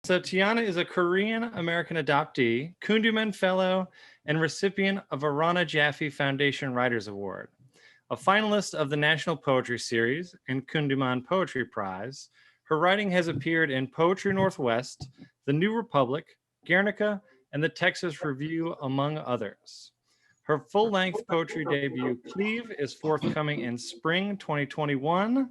So Tiana is a Korean-American adoptee, Kunduman Fellow, and recipient of a Rana Jaffe Foundation Writers Award. A finalist of the National Poetry Series and Kunduman Poetry Prize, her writing has appeared in Poetry Northwest, The New Republic, Guernica, and the Texas Review, among others. Her full-length poetry debut, Cleave, is forthcoming in spring 2021,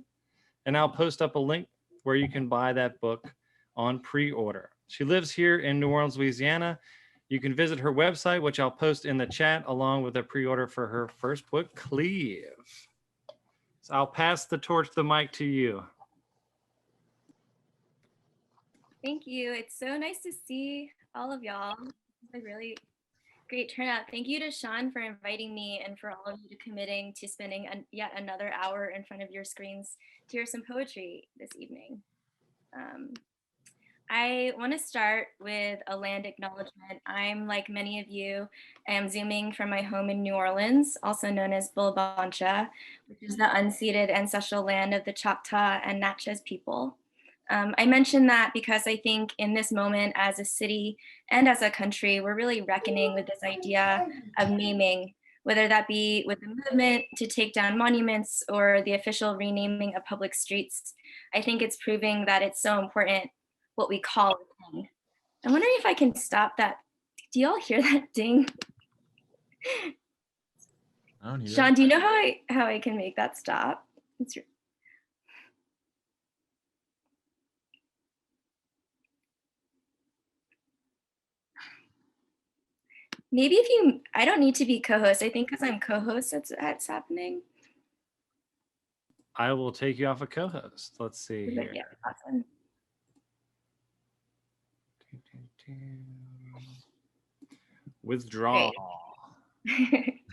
and I'll post up a link where you can buy that book on pre-order. She lives here in New Orleans, Louisiana. You can visit her website, which I'll post in the chat, along with a pre-order for her first book, Cleave. So I'll pass the torch, the mic to you. Thank you. It's so nice to see all of y'all. It's a really great turnout. Thank you to Sean for inviting me and for all of you to committing to spending yet another hour in front of your screens to hear some poetry this evening. I want to start with a land acknowledgement. I'm, like many of you, I am zooming from my home in New Orleans, also known as Bulabancha, which is the unceded ancestral land of the Choctaw and Natchez people. I mention that because I think in this moment as a city and as a country, we're really reckoning with this idea of naming, whether that be with the movement to take down monuments or the official renaming of public streets. I think it's proving that it's so important what we call a thing. I'm wondering if I can stop that. Do y'all hear that ding? I don't hear Sean, do you know how I can make that stop? Maybe if you, I don't need to be co-host. I think because I'm co-host, that's happening. I will take you off a co-host. Let's see here. Yeah, awesome. Withdraw.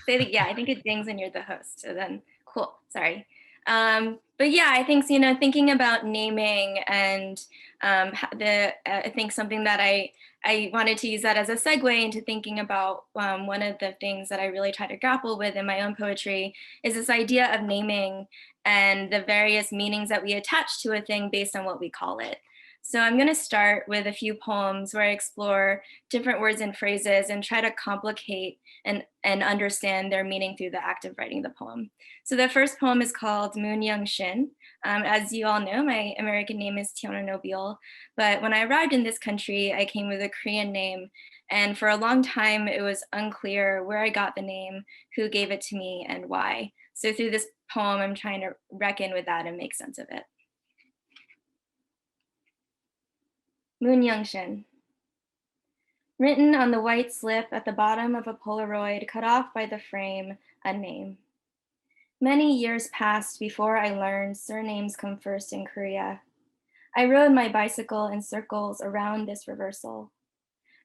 Yeah, I think it dings when you're the host. So then, cool. Sorry. But yeah, I think, thinking about naming and I think something that I wanted to use that as a segue into thinking about one of the things that I really try to grapple with in my own poetry is this idea of naming and the various meanings that we attach to a thing based on what we call it. So I'm going to start with a few poems where I explore different words and phrases and try to complicate and understand their meaning through the act of writing the poem. So the first poem is called Moon Young Shin. As you all know, my American name is Tiana Nobile, but when I arrived in this country, I came with a Korean name. And for a long time, it was unclear where I got the name, who gave it to me, and why. So through this poem, I'm trying to reckon with that and make sense of it. Moon Young Shin. Written on the white slip at the bottom of a Polaroid cut off by the frame, a name. Many years passed before I learned surnames come first in Korea. I rode my bicycle in circles around this reversal.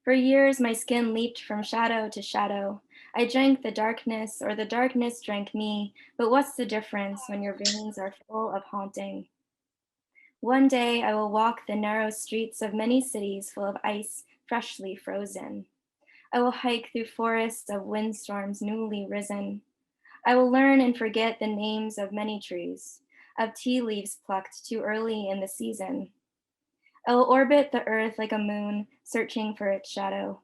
For years, my skin leaped from shadow to shadow. I drank the darkness, or the darkness drank me, but what's the difference when your veins are full of haunting? One day I will walk the narrow streets of many cities full of ice, freshly frozen. I will hike through forests of windstorms newly risen. I will learn and forget the names of many trees, of tea leaves plucked too early in the season. I will orbit the earth like a moon, searching for its shadow.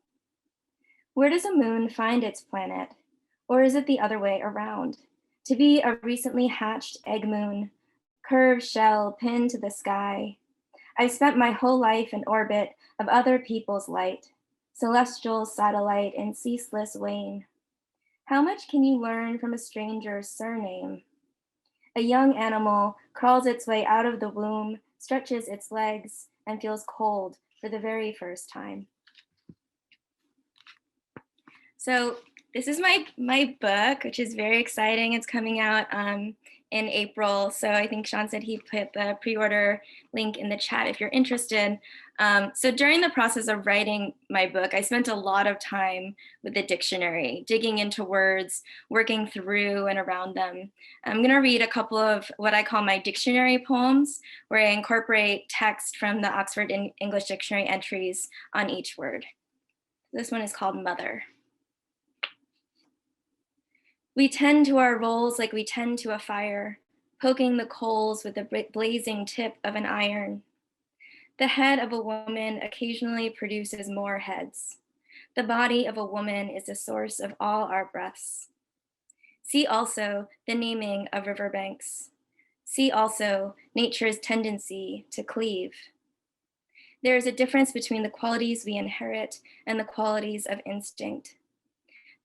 Where does a moon find its planet? Or is it the other way around? To be a recently hatched egg moon, curved shell pinned to the sky. I spent my whole life in orbit of other people's light, celestial satellite in ceaseless wane. How much can you learn from a stranger's surname? A young animal crawls its way out of the womb, stretches its legs, and feels cold for the very first time. So this is my book, which is very exciting. It's coming out in April. So I think Sean said he put the pre-order link in the chat if you're interested. So during the process of writing my book, I spent a lot of time with the dictionary, digging into words, working through and around them. I'm gonna read a couple of what I call my dictionary poems, where I incorporate text from the Oxford English Dictionary entries on each word. This one is called Mother. We tend to our roles like we tend to a fire, poking the coals with the blazing tip of an iron. The head of a woman occasionally produces more heads. The body of a woman is the source of all our breaths. See also the naming of riverbanks. See also nature's tendency to cleave. There is a difference between the qualities we inherit and the qualities of instinct.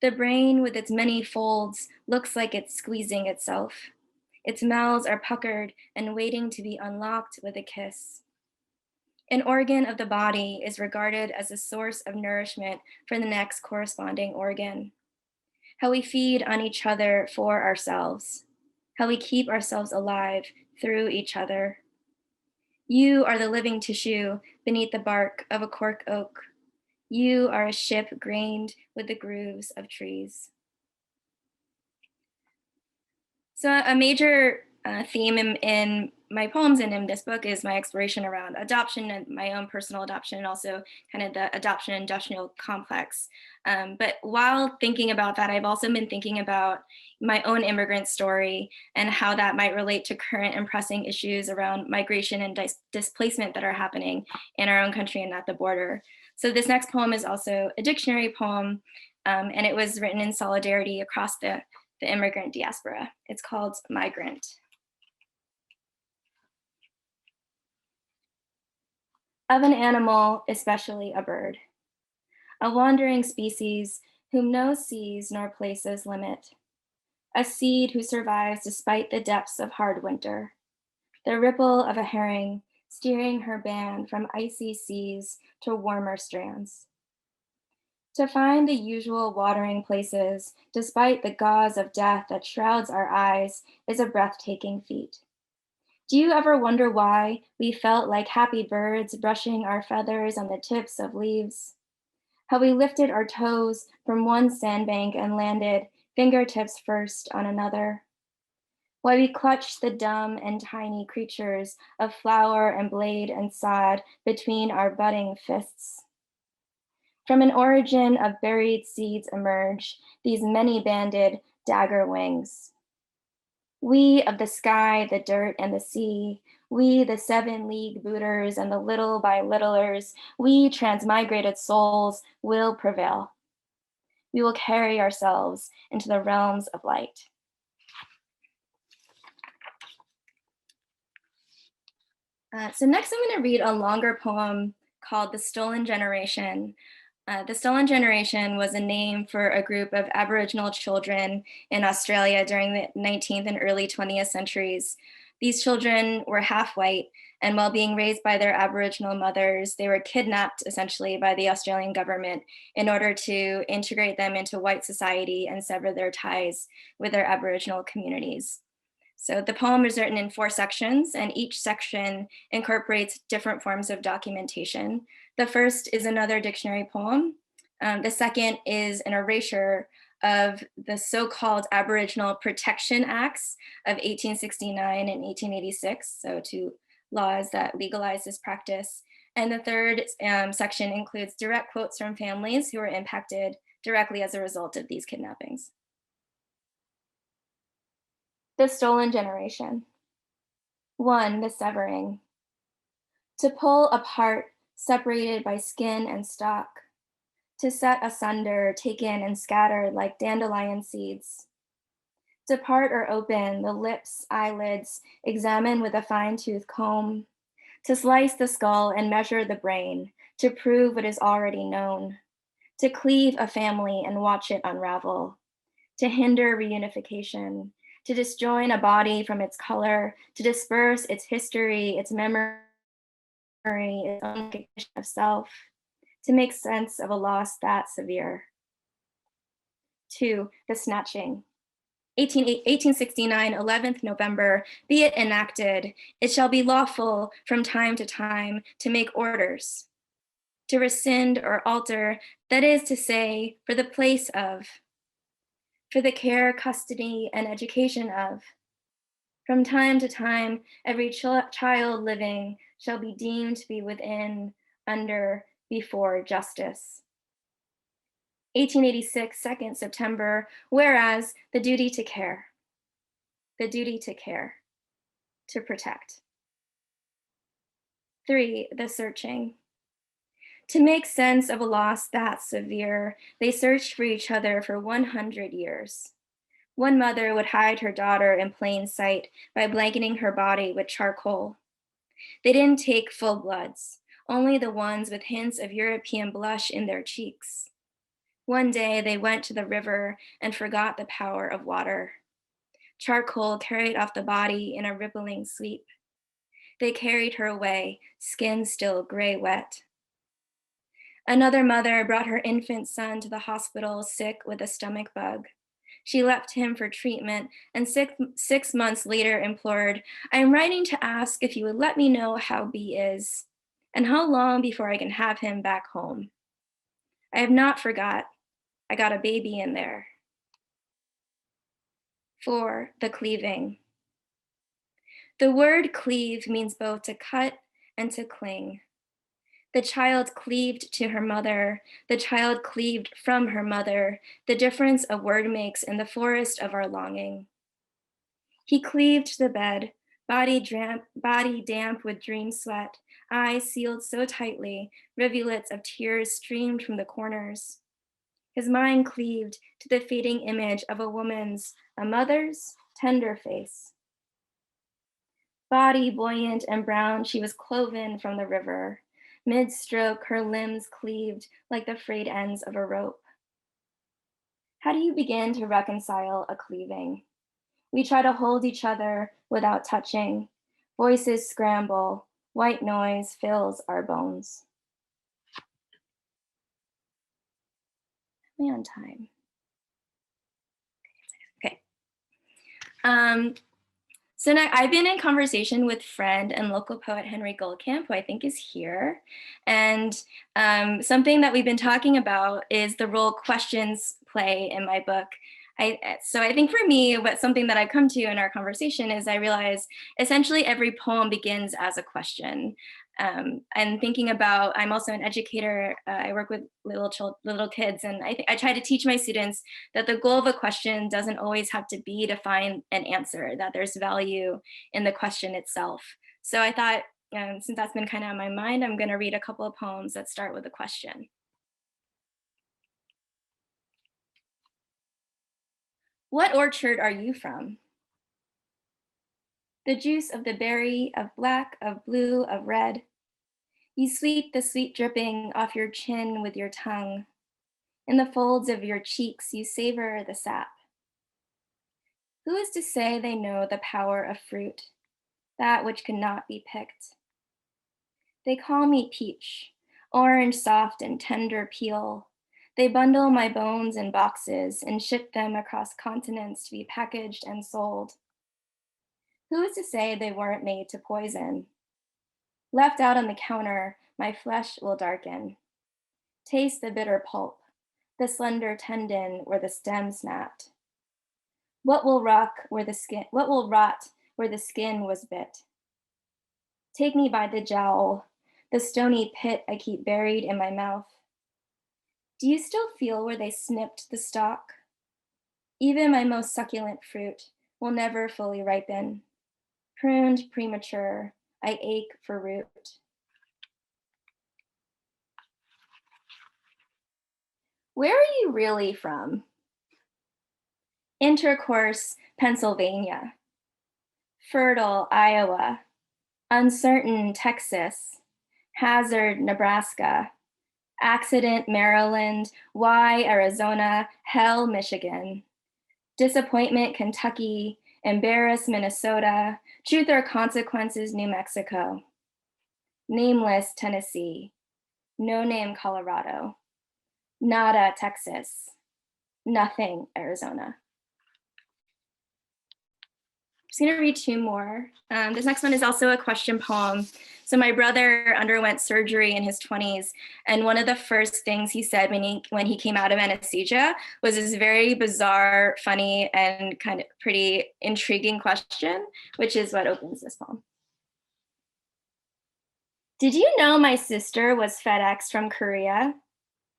The brain with its many folds looks like it's squeezing itself. Its mouths are puckered and waiting to be unlocked with a kiss. An organ of the body is regarded as a source of nourishment for the next corresponding organ. How we feed on each other for ourselves. How we keep ourselves alive through each other. You are the living tissue beneath the bark of a cork oak. You are a ship grained with the grooves of trees. So a major theme in my poems and in this book is my exploration around adoption and my own personal adoption, and also kind of the adoption industrial complex. But while thinking about that, I've also been thinking about my own immigrant story and how that might relate to current and pressing issues around migration and displacement that are happening in our own country and at the border. So this next poem is also a dictionary poem, and it was written in solidarity across the immigrant diaspora. It's called Migrant. Of an animal, especially a bird, a wandering species whom no seas nor places limit, a seed who survives despite the depths of hard winter, the ripple of a herring steering her band from icy seas to warmer strands. To find the usual watering places, despite the gauze of death that shrouds our eyes, is a breathtaking feat. Do you ever wonder why we felt like happy birds brushing our feathers on the tips of leaves? How we lifted our toes from one sandbank and landed, fingertips first, on another? Why we clutched the dumb and tiny creatures of flower and blade and sod between our budding fists? From an origin of buried seeds emerge these many-banded dagger wings. We of the sky, the dirt, and the sea, we the 7-league booters and the little by littlers, we transmigrated souls will prevail. We will carry ourselves into the realms of light. So next I'm going to read a longer poem called The Stolen Generation. The Stolen Generation was a name for a group of Aboriginal children in Australia during the 19th and early 20th centuries. These children were half white, and while being raised by their Aboriginal mothers, they were kidnapped essentially by the Australian government in order to integrate them into white society and sever their ties with their Aboriginal communities. So the poem is written in 4 sections, and each section incorporates different forms of documentation. The first is another dictionary poem. The second is an erasure of the so-called Aboriginal Protection Acts of 1869 and 1886, so 2 laws that legalize this practice. And the third section includes direct quotes from families who were impacted directly as a result of these kidnappings. The Stolen Generation. 1, the severing. To pull apart, separated by skin and stalk. To set asunder, taken and scattered like dandelion seeds. To part or open the lips, eyelids, examine with a fine-tooth comb. To slice the skull and measure the brain, to prove what is already known. To cleave a family and watch it unravel. To hinder reunification. To disjoin a body from its color, to disperse its history, its memory, its own recognition of self, to make sense of a loss that severe. 2, the snatching. 1869, 11th November, be it enacted, it shall be lawful from time to time to make orders, to rescind or alter, that is to say, for the place of, for the care, custody, and education of. From time to time, every child living shall be deemed to be within, under, before justice. 1886, 2nd September, whereas the duty to care, to protect. 3, the searching. To make sense of a loss that severe, they searched for each other for 100 years. One mother would hide her daughter in plain sight by blanketing her body with charcoal. They didn't take full bloods, only the ones with hints of European blush in their cheeks. One day they went to the river and forgot the power of water. Charcoal carried off the body in a rippling sweep. They carried her away, skin still gray wet. Another mother brought her infant son to the hospital sick with a stomach bug. She left him for treatment and 6 months later implored, "I am writing to ask if you would let me know how B is and how long before I can have him back home. I have not forgot. I got a baby in there." 4, the cleaving. The word cleave means both to cut and to cling. The child cleaved to her mother. The child cleaved from her mother. The difference a word makes in the forest of our longing. He cleaved to the bed, body damp with dream sweat, eyes sealed so tightly, rivulets of tears streamed from the corners. His mind cleaved to the fading image of a mother's, tender face. Body buoyant and brown, she was cloven from the river. Mid-stroke, her limbs cleaved like the frayed ends of a rope. How do you begin to reconcile a cleaving? We try to hold each other without touching. Voices scramble. White noise fills our bones. Am I on time? Okay. So now I've been in conversation with friend and local poet Henry Goldkamp, who I think is here. And something that we've been talking about is the role questions play in my book. So I think for me, something that I've come to in our conversation is I realize essentially every poem begins as a question. And thinking about, I'm also an educator. I work with little kids, and I try to teach my students that the goal of a question doesn't always have to be to find an answer, that there's value in the question itself. So I thought, since that's been kind of on my mind, I'm going to read a couple of poems that start with a question. What orchard are you from? The juice of the berry, of black, of blue, of red. You sweep the sweet dripping off your chin with your tongue. In the folds of your cheeks, you savor the sap. Who is to say they know the power of fruit, that which cannot be picked? They call me peach, orange soft and tender peel. They bundle my bones in boxes and ship them across continents to be packaged and sold. Who is to say they weren't made to poison? Left out on the counter, my flesh will darken. Taste the bitter pulp, the slender tendon where the stem snapped. What will rot where the skin was bit? Take me by the jowl, the stony pit I keep buried in my mouth. Do you still feel where they snipped the stalk? Even my most succulent fruit will never fully ripen. Pruned premature, I ache for root. Where are you really from? Intercourse, Pennsylvania. Fertile, Iowa. Uncertain, Texas. Hazard, Nebraska. Accident, Maryland. Why, Arizona. Hell, Michigan. Disappointment, Kentucky. Embarrass, Minnesota. Truth or consequences, New Mexico. Nameless, Tennessee. No name, Colorado. Nada, Texas. Nothing, Arizona. I'm just gonna read 2 more. This next one is also a question poem. So my brother underwent surgery in his 20s, and one of the first things he said when he came out of anesthesia was this very bizarre, funny, and kind of pretty intriguing question, which is what opens this poem. Did you know my sister was FedEx from Korea?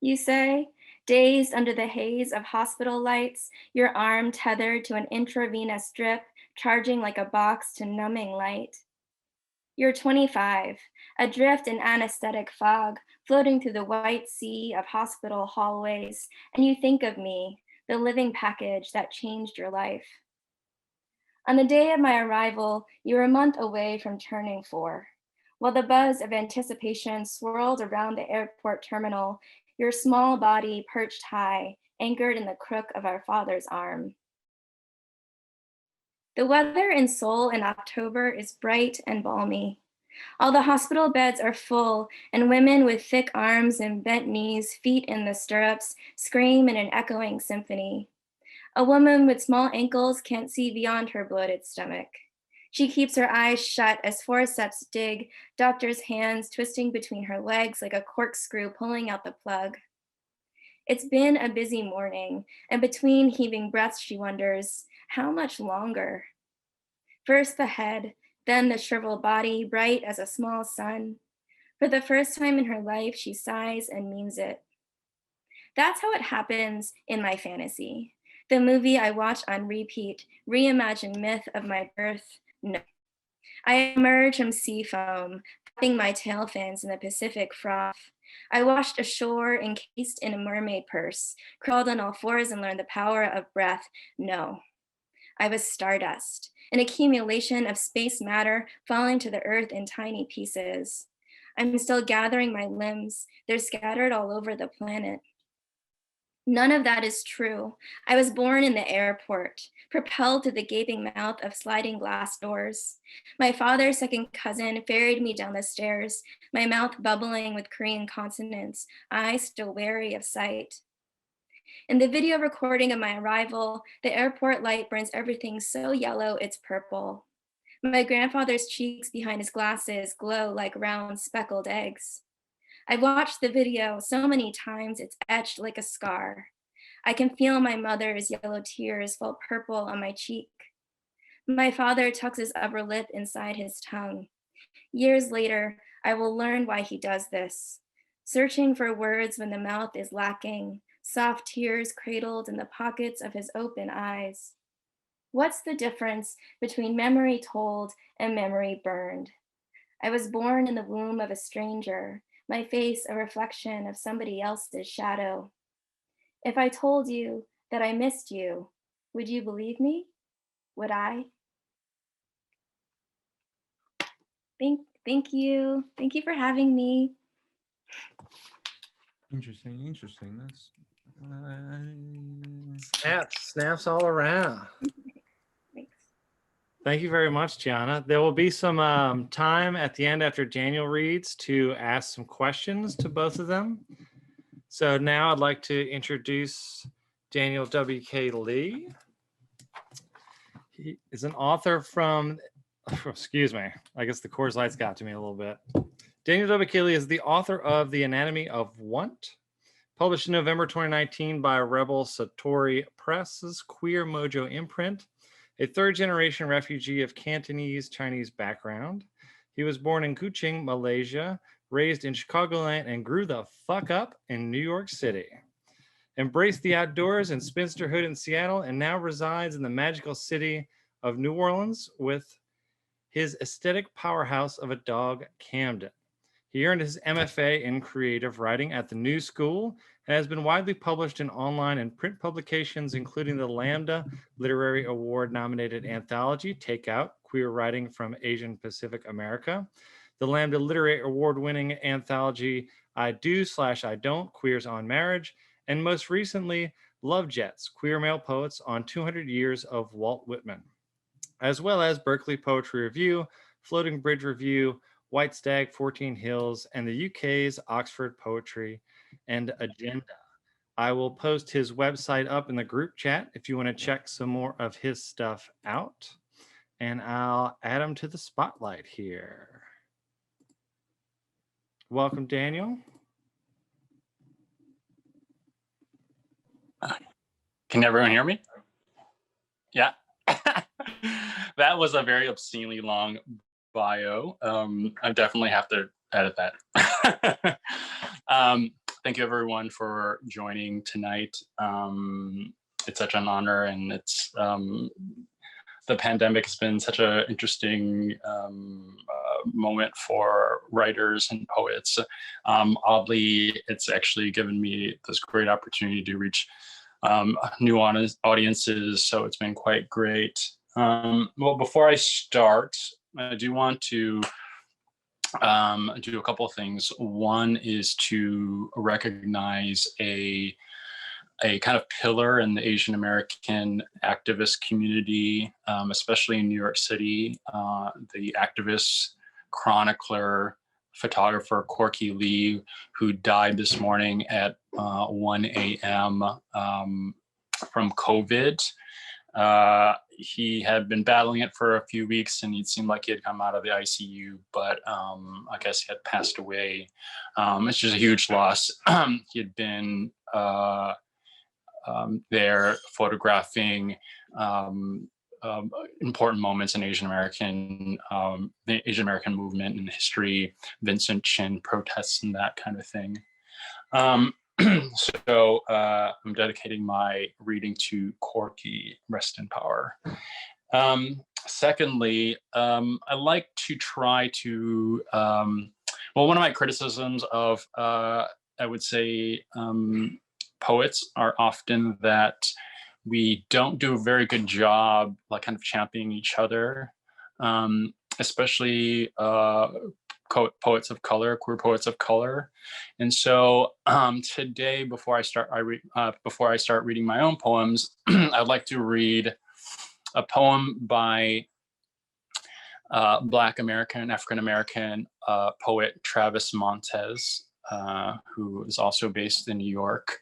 You say, dazed under the haze of hospital lights, your arm tethered to an intravenous drip, charging like a box to numbing light. You're 25, adrift in anesthetic fog, floating through the white sea of hospital hallways, and you think of me, the living package that changed your life. On the day of my arrival, you were a month away from turning 4. While the buzz of anticipation swirled around the airport terminal, your small body perched high, anchored in the crook of our father's arm. The weather in Seoul in October is bright and balmy. All the hospital beds are full, and women with thick arms and bent knees, feet in the stirrups, scream in an echoing symphony. A woman with small ankles can't see beyond her bloated stomach. She keeps her eyes shut as forceps dig, doctor's hands twisting between her legs like a corkscrew pulling out the plug. It's been a busy morning, and between heaving breaths, she wonders, how much longer? First the head, then the shriveled body, bright as a small sun. For the first time in her life, she sighs and means it. That's how it happens in my fantasy. The movie I watch on repeat, reimagined myth of my birth, no. I emerge from sea foam, tapping my tail fins in the Pacific froth. I washed ashore encased in a mermaid purse, crawled on all fours and learned the power of breath, no. I was stardust, an accumulation of space matter falling to the earth in tiny pieces. I'm still gathering my limbs. They're scattered all over the planet. None of that is true. I was born in the airport, propelled through the gaping mouth of sliding glass doors. My father's second cousin ferried me down the stairs, my mouth bubbling with Korean consonants, eyes still wary of sight. In the video recording of my arrival, the airport light burns everything so yellow it's purple. My grandfather's cheeks behind his glasses glow like round speckled eggs. I've watched the video so many times it's etched like a scar. I can feel my mother's yellow tears fall purple on my cheek. My father tucks his upper lip inside his tongue. Years later, I will learn why he does this. Searching for words when the mouth is lacking, soft tears cradled in the pockets of his open eyes. What's the difference between memory told and memory burned? I was born in the womb of a stranger, my face a reflection of somebody else's shadow. If I told you that I missed you, would you believe me? Would I? Thank you. Thank you for having me. Interesting. That's Snaps all around. Thanks. Thank you very much, Tiana. There will be some time at the end after Daniel reads to ask some questions to both of them. So now I'd like to introduce Daniel W.K. Lee. He is an author from, excuse me, I guess the Coors Lights got to me a little bit. Daniel W.K. Lee is the author of The Anatomy of Want, published in November 2019 by Rebel Satori Press's Queer Mojo imprint, a third-generation refugee of Cantonese-Chinese background. He was born in Kuching, Malaysia, raised in Chicagoland, and grew the fuck up in New York City. Embraced the outdoors and spinsterhood in Seattle, and now resides in the magical city of New Orleans with his aesthetic powerhouse of a dog, Camden. He earned his MFA in creative writing at the New School and has been widely published in online and print publications, including the Lambda Literary Award-nominated anthology, Take Out, Queer Writing from Asian Pacific America, the Lambda Literary Award-winning anthology, I Do/I Don't, Queers on Marriage, and most recently, LoveJets, Queer Male Poets on 200 Years of Walt Whitman, as well as Berkeley Poetry Review, Floating Bridge Review, White Stag, 14 Hills, and the UK's Oxford Poetry and Agenda. I will post his website up in the group chat if you want to check some more of his stuff out. And I'll add him to the spotlight here. Welcome, Daniel. Can everyone hear me? Yeah. That was a very obscenely long bio. I definitely have to edit that. Thank you everyone for joining tonight. It's such an honor, and it's the pandemic has been such an interesting moment for writers and poets. Oddly, it's actually given me this great opportunity to reach new audiences, so it's been quite great. Well, before I start, I do want to do a couple of things. One is to recognize a kind of pillar in the Asian American activist community, especially in New York City. The activist, chronicler, photographer Corky Lee, who died this morning at 1 a.m. From COVID. He had been battling it for a few weeks, and it seemed like he had come out of the ICU, but I guess he had passed away. It's just a huge loss. He had been there photographing important moments in the Asian American movement and history, Vincent Chin protests and that kind of thing. So I'm dedicating my reading to Corky, rest in power. Secondly, I like to try to, well, one of my criticisms of, I would say, poets are often that we don't do a very good job, like kind of championing each other, especially poets of color, queer poets of color. And so today, before I start reading my own poems, I'd like to read a poem by Black American, African American poet Travis Montes, who is also based in New York.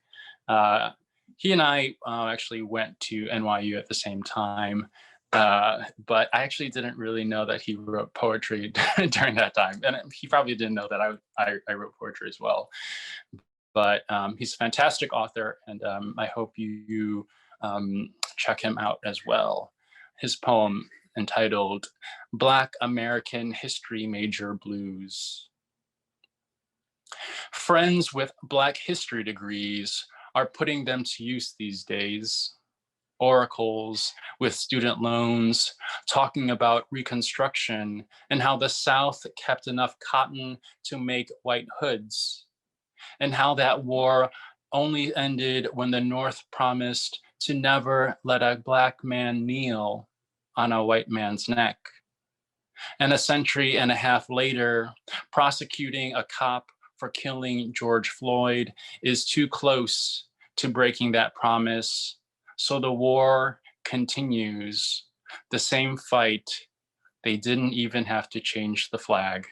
He and I actually went to NYU at the same time. But I actually didn't really know that he wrote poetry during that time. And he probably didn't know that I wrote poetry as well. But he's a fantastic author, and I hope you check him out as well. His poem entitled Black American History Major Blues. Friends with Black history degrees are putting them to use these days. Oracles with student loans, talking about Reconstruction and how the South kept enough cotton to make white hoods, and how that war only ended when the North promised to never let a Black man kneel on a white man's neck. And a century and a half later, prosecuting a cop for killing George Floyd is too close to breaking that promise. So the war continues, the same fight. They didn't even have to change the flag.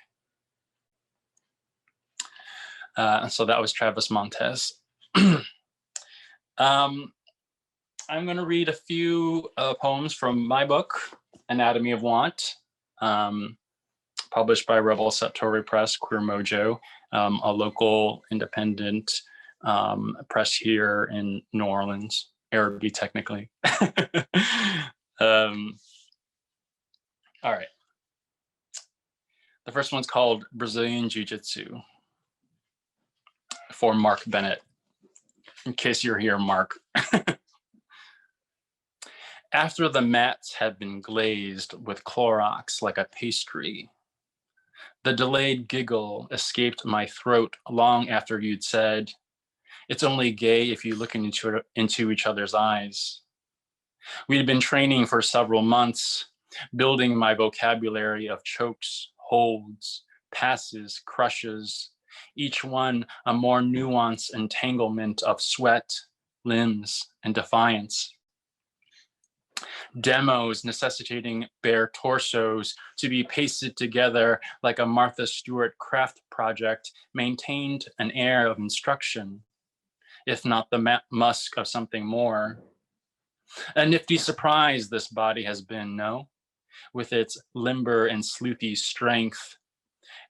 So that was Travis Montes. I'm going to read a few poems from my book, Anatomy of Want, published by Rebel Satori Press, Queer Mojo, a local independent press here in New Orleans. Arabic, technically. All right. The first one's called Brazilian Jiu-Jitsu for Mark Bennett, in case you're here, Mark. After the mats had been glazed with Clorox like a pastry, the delayed giggle escaped my throat long after you'd said, "It's only gay if you look into each other's eyes." We had been training for several months, building my vocabulary of chokes, holds, passes, crushes, each one a more nuanced entanglement of sweat, limbs, and defiance. Demos necessitating bare torsos to be pasted together like a Martha Stewart craft project maintained an air of instruction, if not the musk of something more. A nifty surprise this body has been, no? With its limber and sleuthy strength,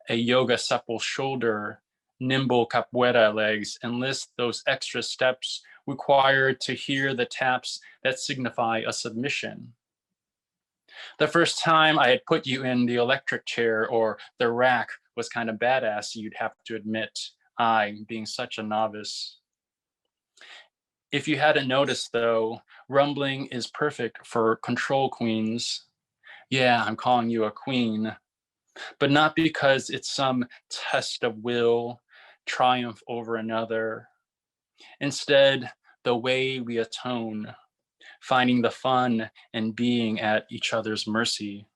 a yoga supple shoulder, nimble capoeira legs enlist those extra steps required to hear the taps that signify a submission. The first time I had put you in the electric chair or the rack was kind of badass, you'd have to admit, I being such a novice. If you hadn't noticed though, rumbling is perfect for control queens. Yeah, I'm calling you a queen. but not because it's some test of will, triumph over another. Instead, the way we atone, finding the fun in being at each other's mercy.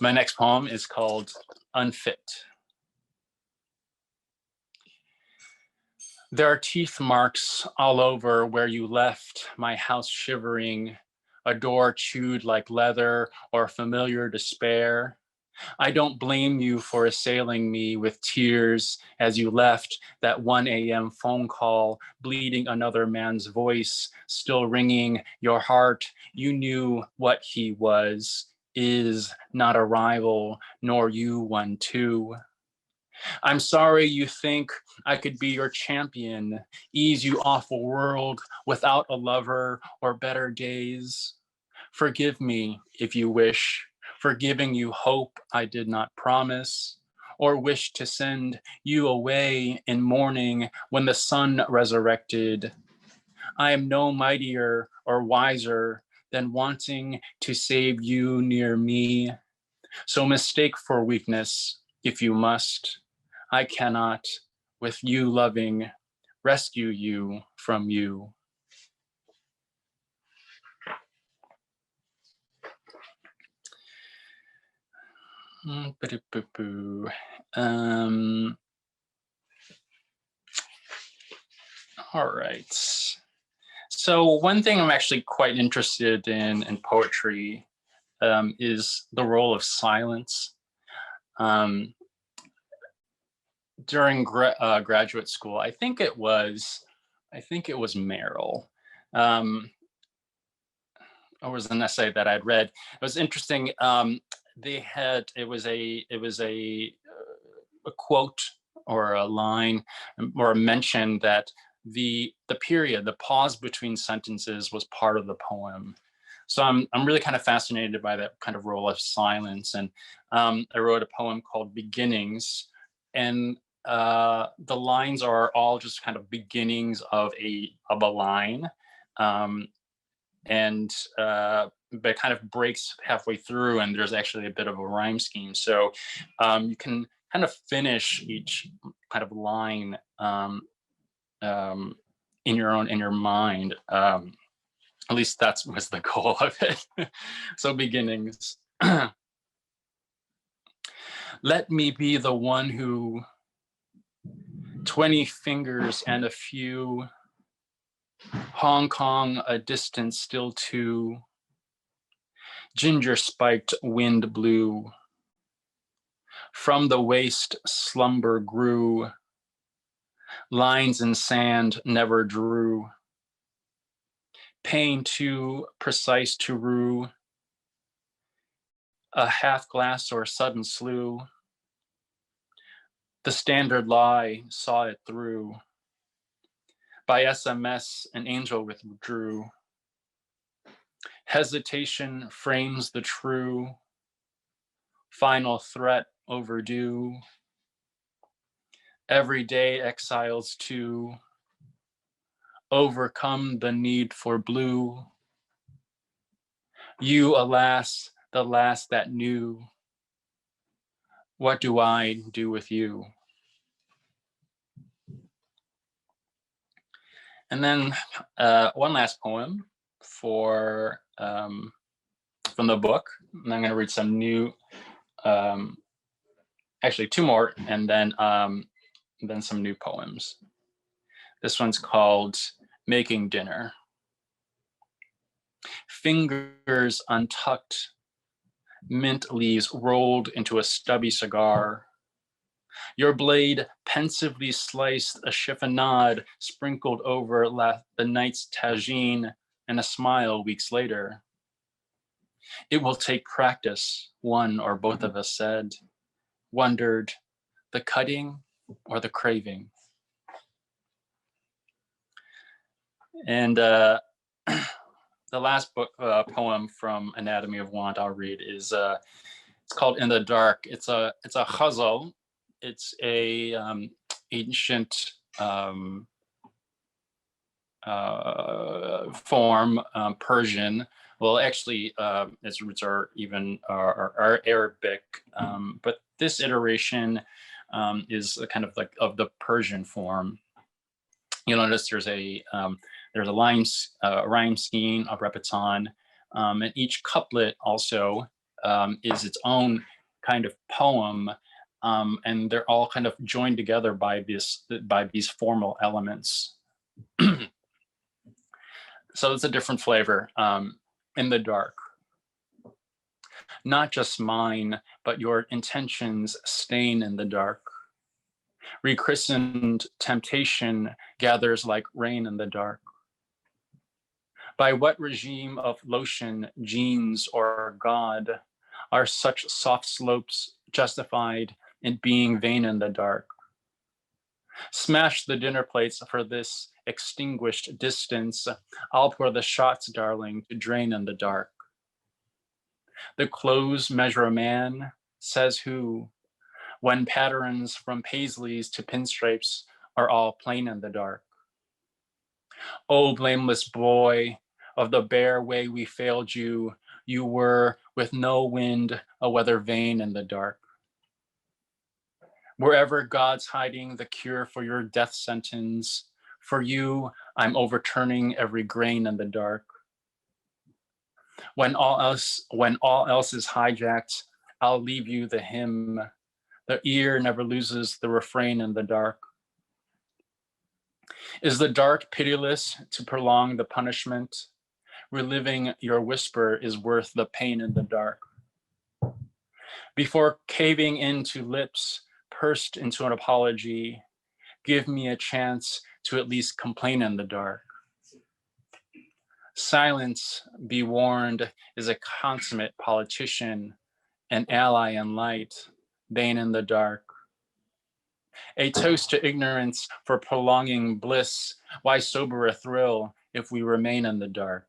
My next poem is called Unfit. There are teeth marks all over where you left my house shivering, a door chewed like leather or familiar despair. I don't blame you for assailing me with tears as you left that 1 a.m. phone call, bleeding another man's voice, still ringing your heart. You knew what he was, is not a rival, nor you one too. I'm sorry you think I could be your champion, ease you off a world without a lover or better days. Forgive me if you wish, for giving you hope I did not promise, or wish to send you away in mourning when the sun resurrected. I am no mightier or wiser than wanting to save you near me. So mistake for weakness if you must. I cannot, with you loving, rescue you from you. All right. So one thing I'm actually quite interested in poetry is the role of silence. During graduate school, I think it was Merrill. Or was an essay that I'd read. It was interesting. It was a quote or a line or a mention that the period, the pause between sentences was part of the poem. So I'm really kind of fascinated by that kind of role of silence. And I wrote a poem called Beginnings, and the lines are all just kind of beginnings of a line. But it kind of breaks halfway through, and there's actually a bit of a rhyme scheme. So you can kind of finish each kind of line in your mind. At least that was the goal of it. So beginnings. Let me be the one who 20 fingers and a few, Hong Kong a distance still too, ginger spiked wind blew, from the waist slumber grew, lines in sand never drew, pain too precise to rue, a half glass or sudden slew, the standard lie saw it through, by SMS an angel withdrew, hesitation frames the true, final threat overdue, everyday exiles to overcome the need for blue, you alas the last that knew, what do I do with you? And then one last poem for from the book, and I'm going to read some new, actually two more, and then some new poems. This one's called Making Dinner. Fingers untucked, mint leaves rolled into a stubby cigar. Your blade pensively sliced, a chiffonade sprinkled over the night's tagine, and a smile weeks later. It will take practice, one or both of us said, wondered, the cutting or the craving. And the last book poem from Anatomy of Want I'll read is it's called In the Dark. It's a ghazal. It's a ancient form, Persian. Well, actually, its roots are even are Arabic, but this iteration is a kind of like of the Persian form. You'll notice there's a rhyme scheme, a repeton, and each couplet also is its own kind of poem, and they're all kind of joined together by these formal elements. So it's a different flavor. In the dark, not just mine, but your intentions stain in the dark. Rechristened temptation gathers like rain in the dark. By what regime of lotion, genes, or God are such soft slopes justified in being vain in the dark? Smash the dinner plates for this extinguished distance. I'll pour the shots, darling, to drain in the dark. The clothes measure a man, says who, when patterns from paisleys to pinstripes are all plain in the dark. Oh, blameless boy, of the bare way we failed you, you were, with no wind, a weather vane in the dark. Wherever God's hiding the cure for your death sentence, for you, I'm overturning every grain in the dark. When all else is hijacked, I'll leave you the hymn. The ear never loses the refrain in the dark. Is the dark pitiless to prolong the punishment? Reliving your whisper is worth the pain in the dark. Before caving into lips pursed into an apology, give me a chance to at least complain in the dark. Silence, be warned, is a consummate politician, an ally in light, bane in the dark. A toast to ignorance for prolonging bliss. Why sober a thrill if we remain in the dark?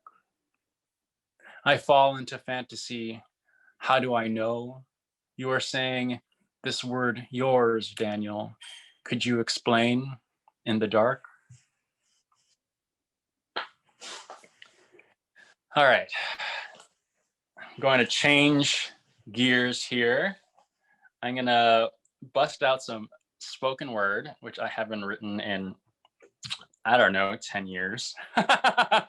I fall into fantasy. How do I know? You are saying this word yours, Daniel. Could you explain in the dark? All right, I'm going to change gears here. I'm gonna bust out some spoken word, which I haven't written in, I don't know, 10 years. Before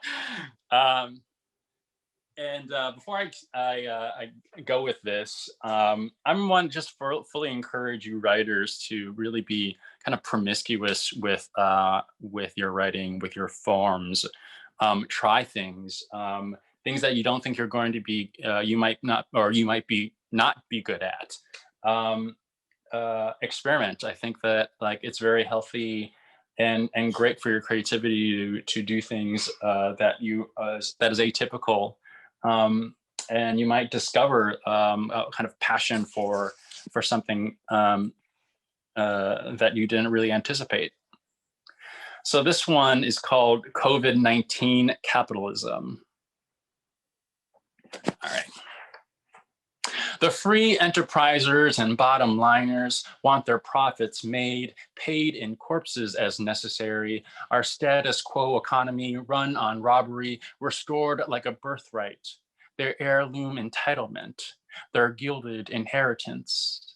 I go with this, I'm one just fully encourage you writers to really be kind of promiscuous with your writing, with your forms. Try things, things that you don't think you're going to be, you might not be good at. Experiment. I think that like it's very healthy and great for your creativity to do things that is atypical, and you might discover a kind of passion for something that you didn't really anticipate. So this one is called COVID-19 Capitalism. All right. The free enterprisers and bottom liners want their profits made, paid in corpses as necessary. Our status quo economy run on robbery, restored like a birthright. Their heirloom entitlement, their gilded inheritance.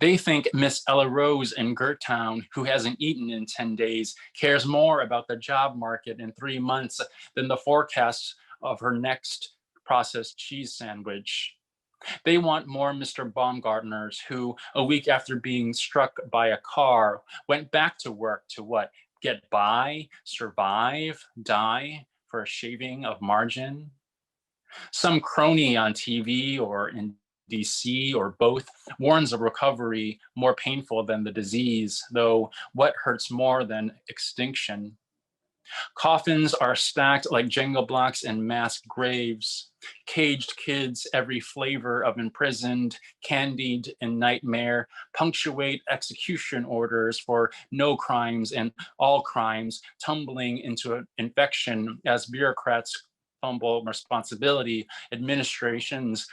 They think Miss Ella Rose in Gertown, who hasn't eaten in 10 days, cares more about the job market in 3 months than the forecast of her next processed cheese sandwich. They want more Mr. Baumgartners who, a week after being struck by a car, went back to work to what? Get by, survive, die for a shaving of margin? Some crony on TV or in DC or both warns of recovery more painful than the disease, though what hurts more than extinction? Coffins are stacked like Jenga blocks in mass graves. Caged kids, every flavor of imprisoned, candied in nightmare, punctuate execution orders for no crimes and all crimes, tumbling into infection as bureaucrats fumble responsibility, administrations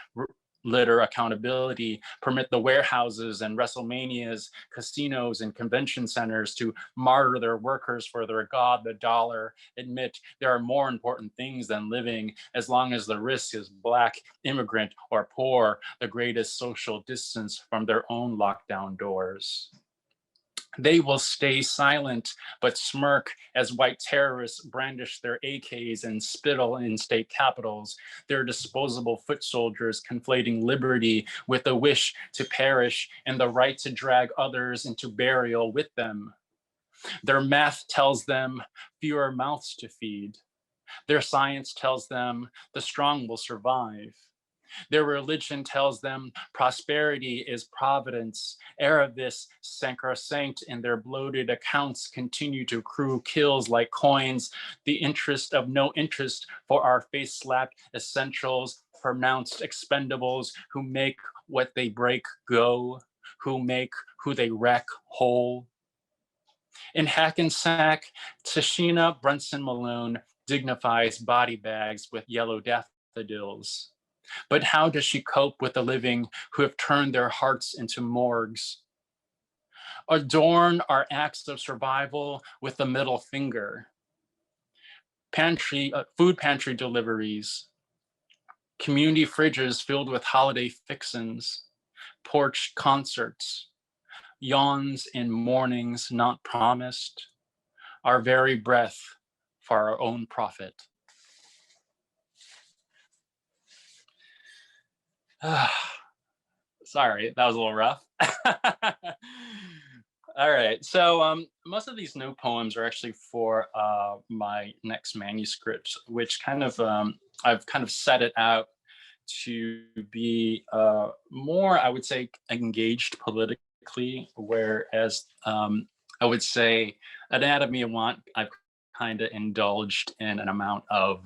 litter accountability, permit the warehouses and WrestleManias, casinos and convention centers to martyr their workers for their god, the dollar, admit there are more important things than living as long as the risk is Black, immigrant, or poor, the greatest social distance from their own lockdown doors. They will stay silent but smirk as white terrorists brandish their AKs and spittle in state capitals, their disposable foot soldiers conflating liberty with a wish to perish and the right to drag others into burial with them. Their math tells them fewer mouths to feed. Their science tells them the strong will survive. Their religion tells them prosperity is providence. Aravis sacrosanct in their bloated accounts continue to accrue kills like coins. The interest of no interest for our face-slapped essentials, pronounced expendables who make what they break go, who make who they wreck whole. In Hackensack, Tashina Brunson Malone dignifies body bags with yellow daffodils. But how does she cope with the living who have turned their hearts into morgues? Adorn our acts of survival with the middle finger. Food pantry deliveries, community fridges filled with holiday fixins, porch concerts, yawns in mornings not promised, our very breath for our own profit. Sorry, that was a little rough. All right, so most of these new poems are actually for my next manuscript, which kind of, I've kind of set it out to be more, I would say, engaged politically, whereas I would say Anatomy of Want, I've kind of indulged in an amount of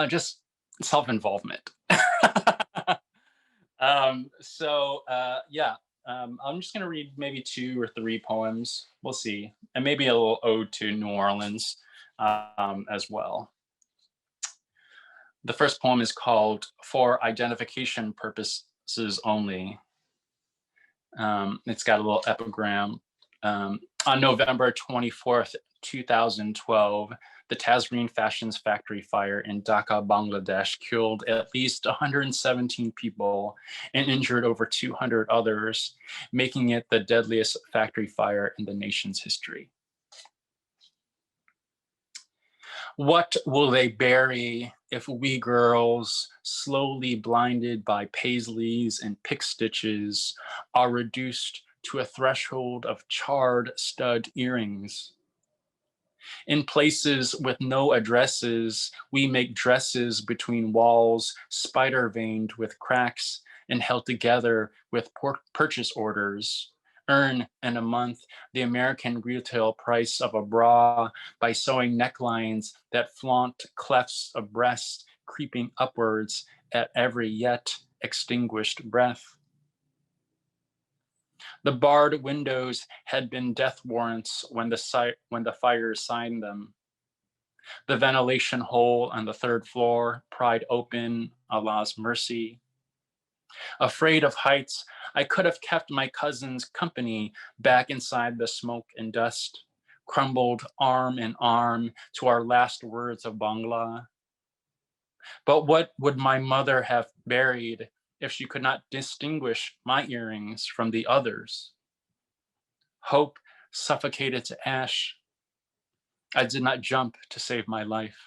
just self-involvement. I'm just gonna read maybe 2 or 3 poems. We'll see, and maybe a little ode to New Orleans as well. The first poem is called "For Identification Purposes Only." It's got a little epigram. On November 24th, 2012, the Tazreen Fashions factory fire in Dhaka, Bangladesh killed at least 117 people and injured over 200 others, making it the deadliest factory fire in the nation's history. What will they bury if we girls, slowly blinded by paisleys and pick stitches, are reduced to a threshold of charred stud earrings? In places with no addresses, we make dresses between walls, spider-veined with cracks and held together with purchase orders. Earn in a month the American retail price of a bra by sewing necklines that flaunt clefts of breast creeping upwards at every yet extinguished breath. The barred windows had been death warrants when the fires signed them. The ventilation hole on the 3rd floor pried open Allah's mercy. Afraid of heights, I could have kept my cousin's company back inside the smoke and dust, crumbled arm in arm to our last words of Bangla. But what would my mother have buried if she could not distinguish my earrings from the others? Hope suffocated to ash. I did not jump to save my life.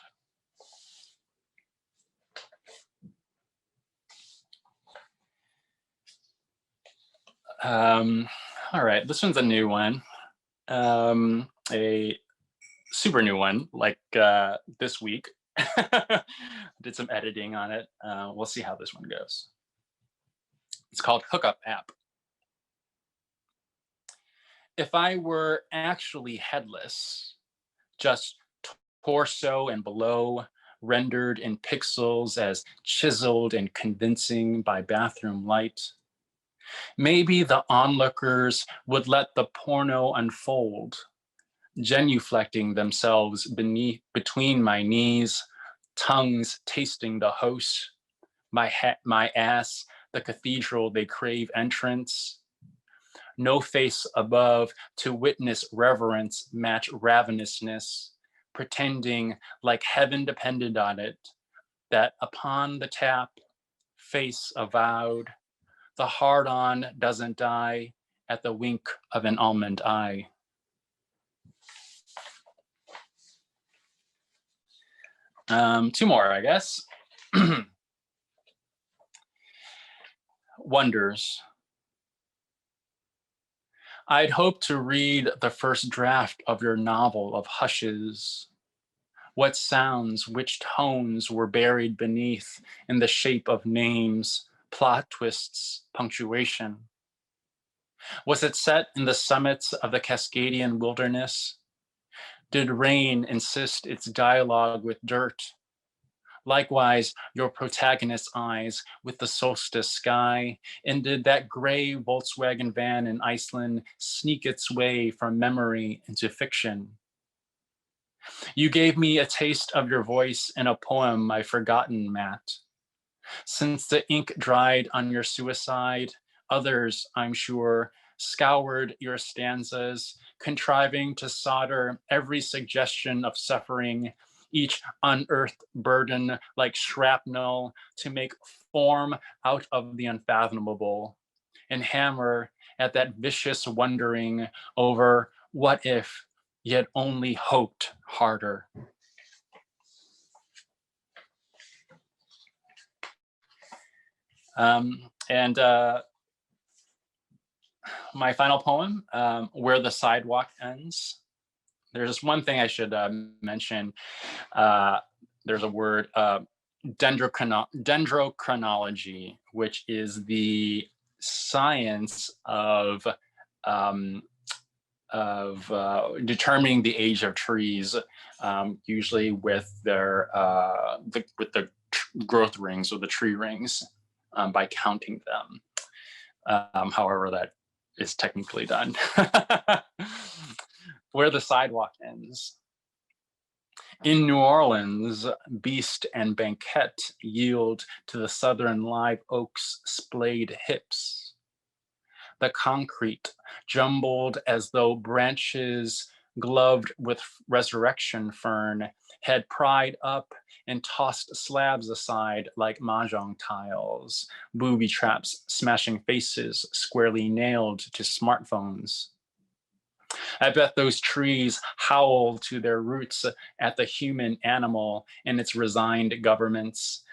All right, this one's a new one, a super new one, like this week. Did some editing on it. We'll see how this one goes. It's called Hookup App. If I were actually headless, just torso and below, rendered in pixels as chiseled and convincing by bathroom light, maybe the onlookers would let the porno unfold, genuflecting themselves between my knees, tongues tasting the host, my ass, the cathedral they crave entrance. No face above to witness reverence match ravenousness, pretending like heaven depended on it, that upon the tap, face avowed, the hard-on doesn't die at the wink of an almond eye. Two more, I guess. Wonders. I'd hoped to read the first draft of your novel of hushes. What sounds, which tones were buried beneath in the shape of names, plot twists, punctuation? Was it set in the summits of the Cascadian wilderness? Did rain insist its dialogue with dirt? Likewise, your protagonist's eyes with the solstice sky, and did that gray Volkswagen van in Iceland sneak its way from memory into fiction? You gave me a taste of your voice in a poem I've forgotten, Matt. Since the ink dried on your suicide, others, I'm sure, scoured your stanzas, contriving to solder every suggestion of suffering, each unearthed burden like shrapnel to make form out of the unfathomable, and hammer at that vicious wondering over what if, yet only hoped harder. And my final poem, Where the Sidewalk Ends. There's just one thing I should mention. There's a word, dendrochronology, which is the science of determining the age of trees, usually with their with the growth rings or the tree rings, by counting them. However, that is technically done. Where the Sidewalk Ends. In New Orleans, beast and banquet yield to the southern live oak's splayed hips. The concrete, jumbled as though branches gloved with resurrection fern, had pried up and tossed slabs aside like mahjong tiles, booby traps smashing faces squarely nailed to smartphones. I bet those trees howl to their roots at the human animal and its resigned governments,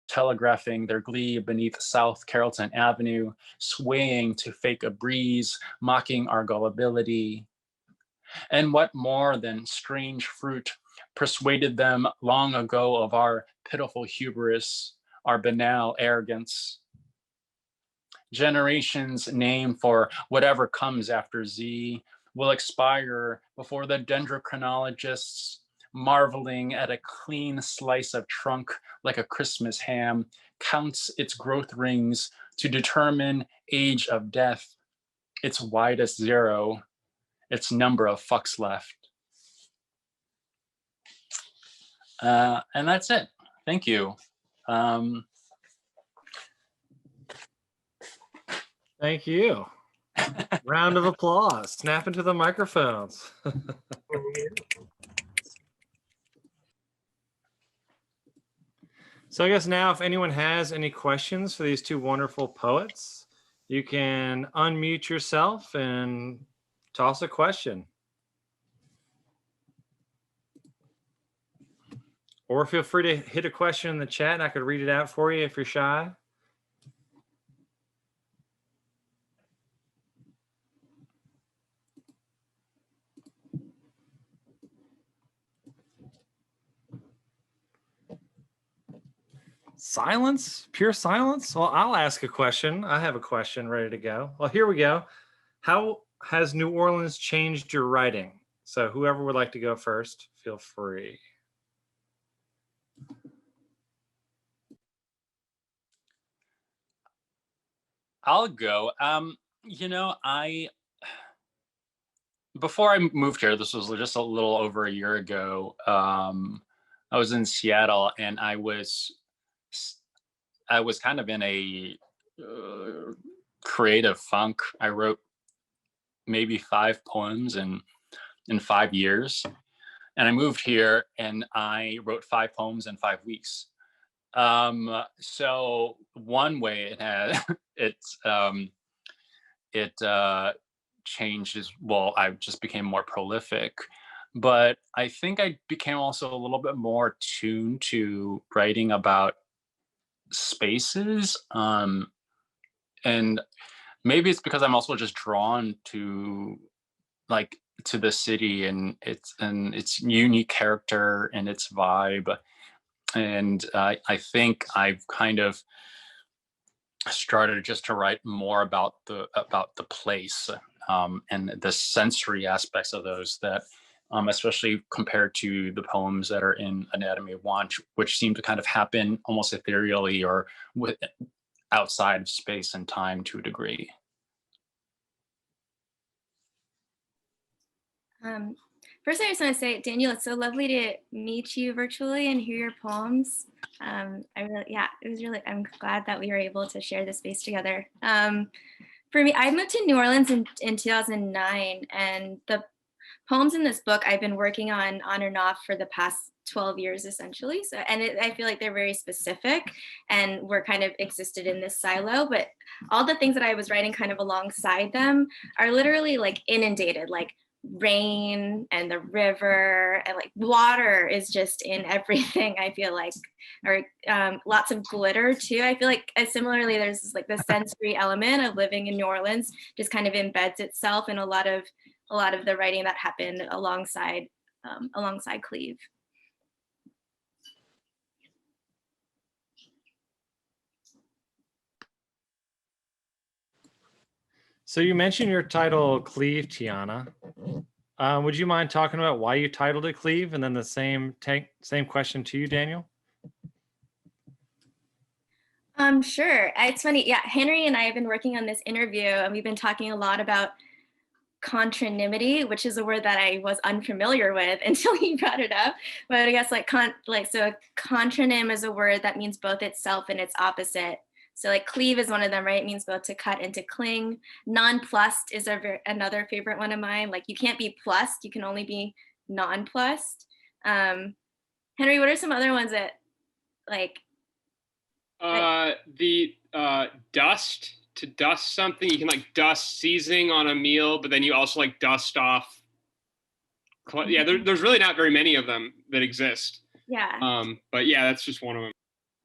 telegraphing their glee beneath South Carrollton Avenue, swaying to fake a breeze, mocking our gullibility. And what more than strange fruit persuaded them long ago of our pitiful hubris, our banal arrogance? Generations named for whatever comes after Z will expire before the dendrochronologists, marveling at a clean slice of trunk like a Christmas ham, counts its growth rings to determine age of death, its widest zero, its number of fucks left. And that's it. Thank you. Thank you. Round of applause. Snap into the microphones. So I guess now if anyone has any questions for these two wonderful poets, you can unmute yourself and toss a question. Or feel free to hit a question in the chat and I could read it out for you if you're shy. Silence? Pure silence? Well, I'll ask a question. I have a question ready to go. Well, here we go. How has New Orleans changed your writing? So whoever would like to go first, feel free. I'll go. You know, before I moved here, this was just a little over a year ago. I was in Seattle, and I was kind of in a creative funk. I wrote maybe 5 poems in 5 years, and I moved here and I wrote 5 poems in 5 weeks. So one way it had it changed is, well, I just became more prolific, but I think I became also a little bit more tuned to writing about spaces, and maybe it's because I'm also just drawn to the city and its unique character and its vibe. And I think I've kind of started just to write more about the place, and the sensory aspects of those, that especially compared to the poems that are in Anatomy of Want, which seem to kind of happen almost ethereally or outside of space and time to a degree. First, I just want to say, Daniel, it's so lovely to meet you virtually and hear your poems. I'm glad that we were able to share this space together. For me, I moved to New Orleans in 2009, and the poems in this book I've been working on and off for the past 12 years, essentially. So, I feel like they're very specific, and we're kind of existed in this silo, but all the things that I was writing kind of alongside them are literally like inundated, like rain and the river, and like water is just in everything, I feel like, or lots of glitter too. I feel like similarly there's this, like the sensory element of living in New Orleans just kind of embeds itself in a lot of the writing that happened alongside Cleve. So you mentioned your title, Cleve, Tiana. Would you mind talking about why you titled it Cleve, and then the same question to you, Daniel? Sure. It's funny. Yeah, Henry and I have been working on this interview, and we've been talking a lot about contronymity, which is a word that I was unfamiliar with until he brought it up. But I guess so a contronym is a word that means both itself and its opposite. So like cleave is one of them, right? It means both to cut and to cling. Nonplussed is another favorite one of mine. Like you can't be plussed, you can only be nonplussed. Henry, what are some other ones that like? Dust, to dust something. You can like dust seasoning on a meal, but then you also like dust off. Yeah, there's really not very many of them that exist. Yeah. But yeah, that's just one of them.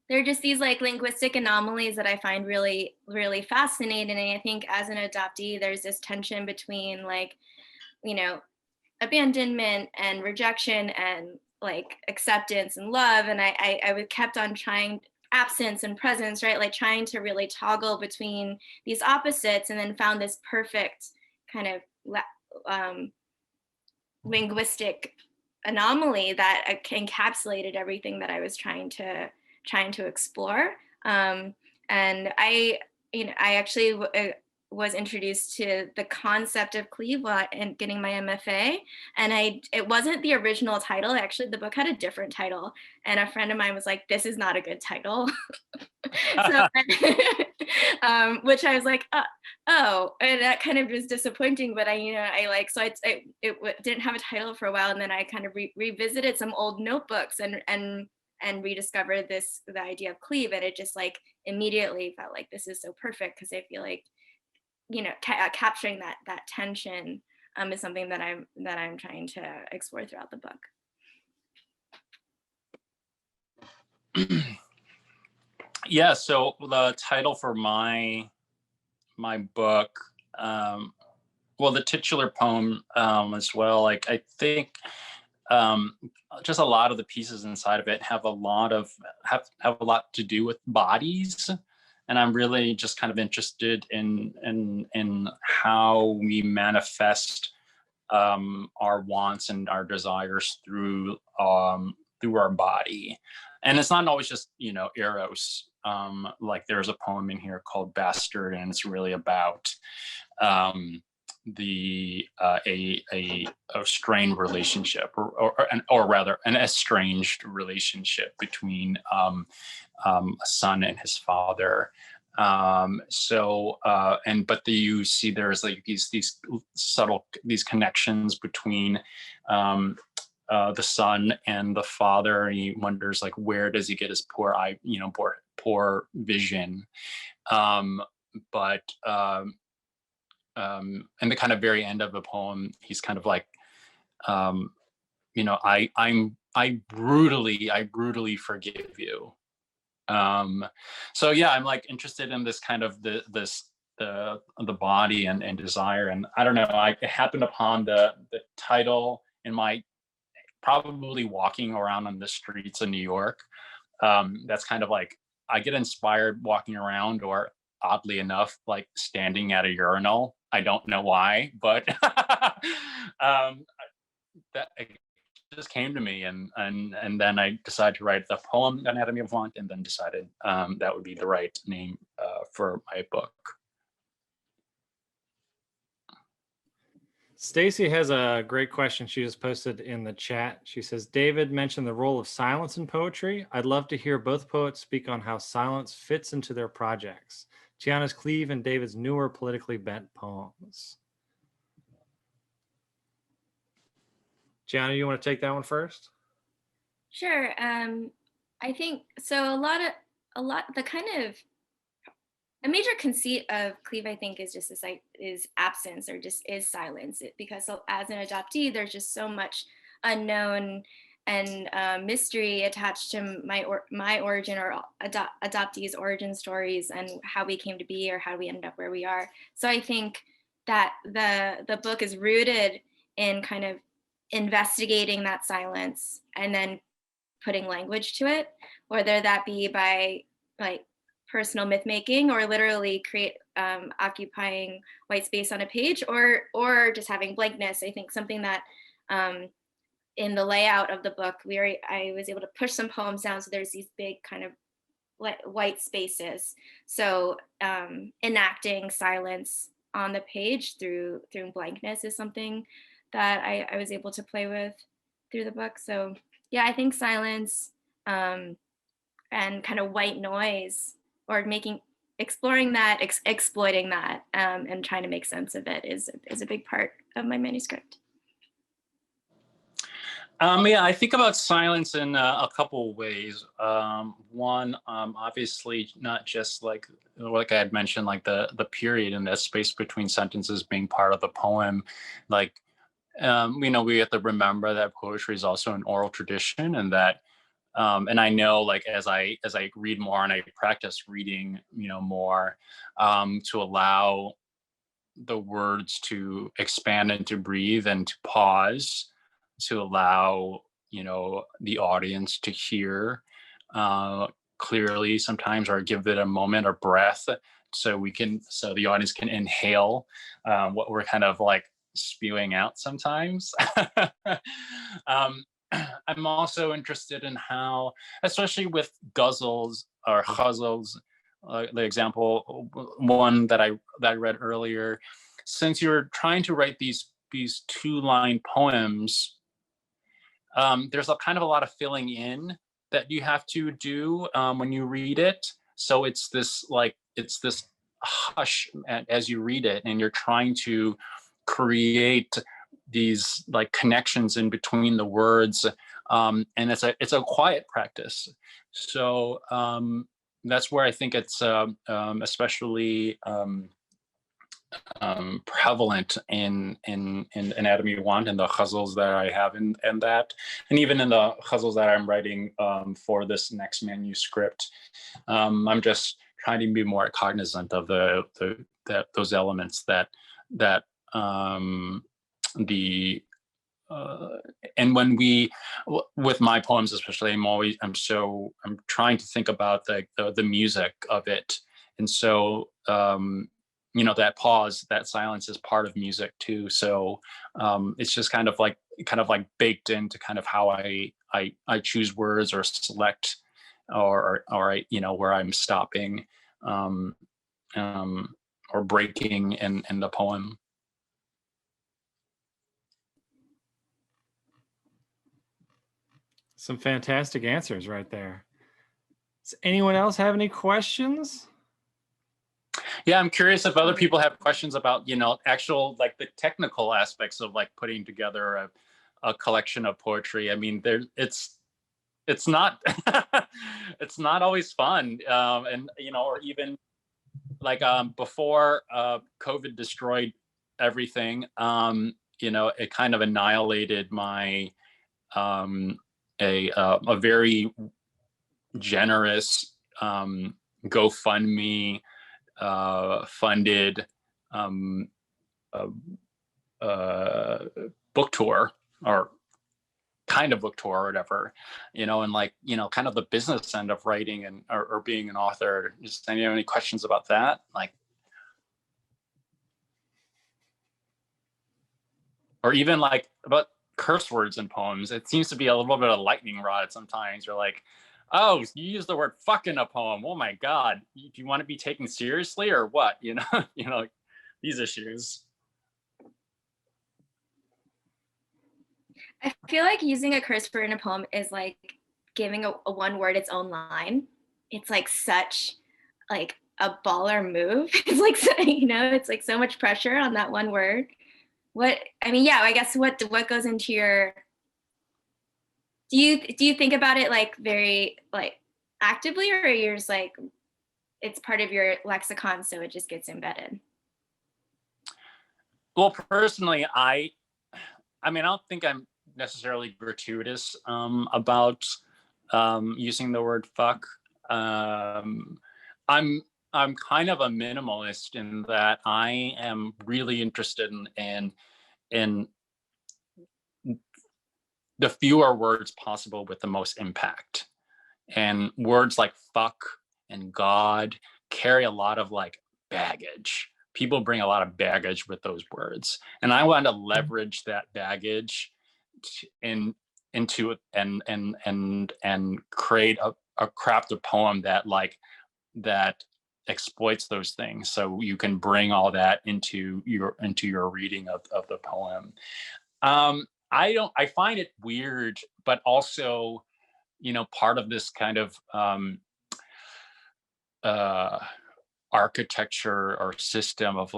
They're just these like linguistic anomalies that I find really, really fascinating. And I think as an adoptee, there's this tension between like, you know, abandonment and rejection and like acceptance and love. And I kept on trying absence and presence, right? Like trying to really toggle between these opposites, and then found this perfect kind of linguistic anomaly that encapsulated everything that I was trying to explore. And I actually was introduced to the concept of cleave and getting my MFA, and it wasn't the original title. Actually, the book had a different title, and a friend of mine was like, "This is not a good title." So, which I was like, oh, and that kind of was disappointing. But it didn't have a title for a while, and then I kind of revisited some old notebooks and rediscovered the idea of cleave, and it just like immediately felt like this is so perfect, because I feel like, you know, capturing that tension is something that I'm trying to explore throughout the book. Yeah, so the title for my book, well, the titular poem as well, like I think just a lot of the pieces inside of it have a lot to do with bodies, and I'm really just kind of interested in how we manifest our wants and our desires through our body. And it's not always just, you know, eros. Like there's a poem in here called Bastard, and it's really about a strained relationship, or rather an estranged relationship between a son and his father. But you see there's like these subtle connections between the son and the father, and he wonders like, where does he get his poor eye, poor vision. And the kind of very end of the poem, he's kind of like, I brutally forgive you. So yeah, I'm like interested in this kind of the body and desire, and I don't know, I happened upon the title in my probably walking around on the streets of New York. That's kind of like, I get inspired walking around, or oddly enough, like standing at a urinal. I don't know why, but that it just came to me, and then I decided to write the poem Anatomy of Want, and then decided that would be the right name for my book. Stacy has a great question she just posted in the chat. She says, David mentioned the role of silence in poetry. I'd love to hear both poets speak on how silence fits into their projects. Tiana's Cleave and David's newer politically bent poems. Tiana, you want to take that one first? Sure. I think so. A major conceit of Cleave, I think, is just this, like, is absence, or just is silence. Because as an adoptee, there's just so much unknown and mystery attached to my origin, or adoptees' origin stories, and how we came to be, or how we ended up where we are. So I think that the book is rooted in kind of investigating that silence and then putting language to it, whether that be by like personal myth making, or literally occupying white space on a page, or just having blankness. I think something that in the layout of the book, I was able to push some poems down, so there's these big kind of white spaces. So enacting silence on the page through blankness is something that I was able to play with through the book. So yeah, I think silence and kind of white noise, or exploring that, exploiting that, and trying to make sense of it is a big part of my manuscript. Yeah, I think about silence in a couple of ways. One, obviously, not just like I had mentioned, like the period and that space between sentences being part of the poem. Like, we have to remember that poetry is also an oral tradition, and that, and I know, like, as I read more and I practice reading, more, to allow the words to expand and to breathe and to pause, to allow the audience to hear clearly sometimes, or give it a moment or breath, so the audience can inhale what we're kind of like spewing out sometimes. I'm also interested in how, especially with ghazals or ghazals, the example one that I read earlier, since you're trying to write these 2-line poems, there's a kind of a lot of filling in that you have to do when you read it. So it's this hush as you read it, and you're trying to create these like connections in between the words, and it's a quiet practice. So that's where I think it's especially prevalent in Anatomy of Want, and the ghazals that I have in that, and even in the ghazals that I'm writing for this next manuscript. I'm just trying to be more cognizant of those elements and when with my poems especially, I'm trying to think about the music of it, and so that pause, that silence is part of music too. So it's just kind of like baked into kind of how I choose words, or select, or where I'm stopping or breaking in the poem. Some fantastic answers right there. Does anyone else have any questions? Yeah, I'm curious if other people have questions about, actual like the technical aspects of like putting together a collection of poetry. I mean, it's not it's not always fun, and or even like before COVID destroyed everything. It kind of annihilated my a very generous GoFundMe funded book tour, or kind of book tour or whatever, and like, kind of the business end of writing and or being an author. Just any questions about that? Like, or even like about curse words in poems. It seems to be a little bit of lightning rod sometimes. You're like, oh, you use the word fuck in a poem. Oh my God. Do you want to be taken seriously or what? These issues. I feel like using a curse word in a poem is like giving a one word its own line. It's like such like a baller move. It's like, it's like so much pressure on that one word. I guess what goes into your, do you think about it like very like actively, or you're just like, it's part of your lexicon, so it just gets embedded? Well, personally, I don't think I'm necessarily gratuitous about using the word fuck. I'm kind of a minimalist in that I am really interested in the fewer words possible with the most impact. And words like fuck and God carry a lot of like baggage. People bring a lot of baggage with those words, and I want to leverage that baggage into and create a craft a poem that exploits those things, so you can bring all that into your reading of the poem. I find it weird, but also, part of this kind of architecture or system of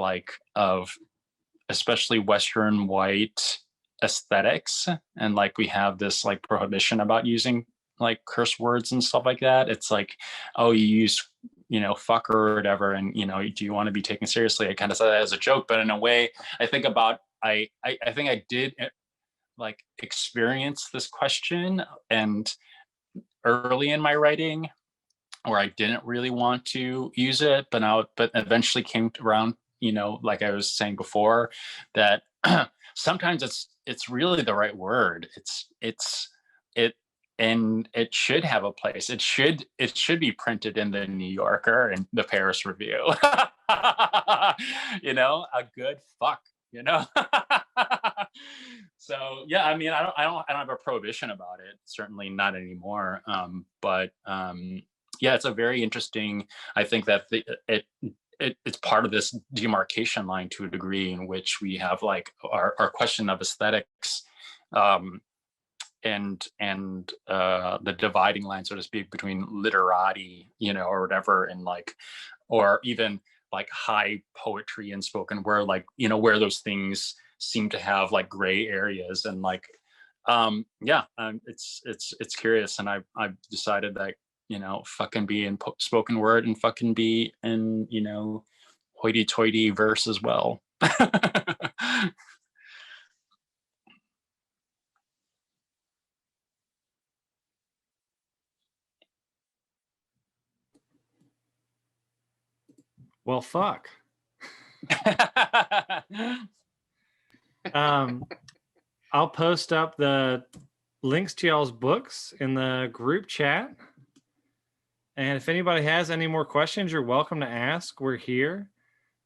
especially Western white aesthetics, and like we have this like prohibition about using like curse words and stuff like that. It's like, oh, you use fuck or whatever, and do you want to be taken seriously? I kind of said that as a joke, but in a way I think about I think I did like experience this question and early in my writing, where I didn't really want to use it, but eventually came around, like I was saying before, that sometimes it's really the right word. And it should have a place. It should be printed in the New Yorker and the Paris Review. A good fuck, So yeah, I mean, I don't have a prohibition about it. Certainly not anymore. But yeah, it's a very interesting. I think that it's part of this demarcation line to a degree, in which we have like our question of aesthetics, and the dividing line, so to speak, between literati, or whatever, and like, or even like high poetry and spoken word, like, where those things seem to have like gray areas, and like, it's curious, and I've decided that, fucking be in spoken word and fucking be in, hoity-toity verse as well. Well, fuck. I'll post up the links to y'all's books in the group chat. And if anybody has any more questions, you're welcome to ask. We're here.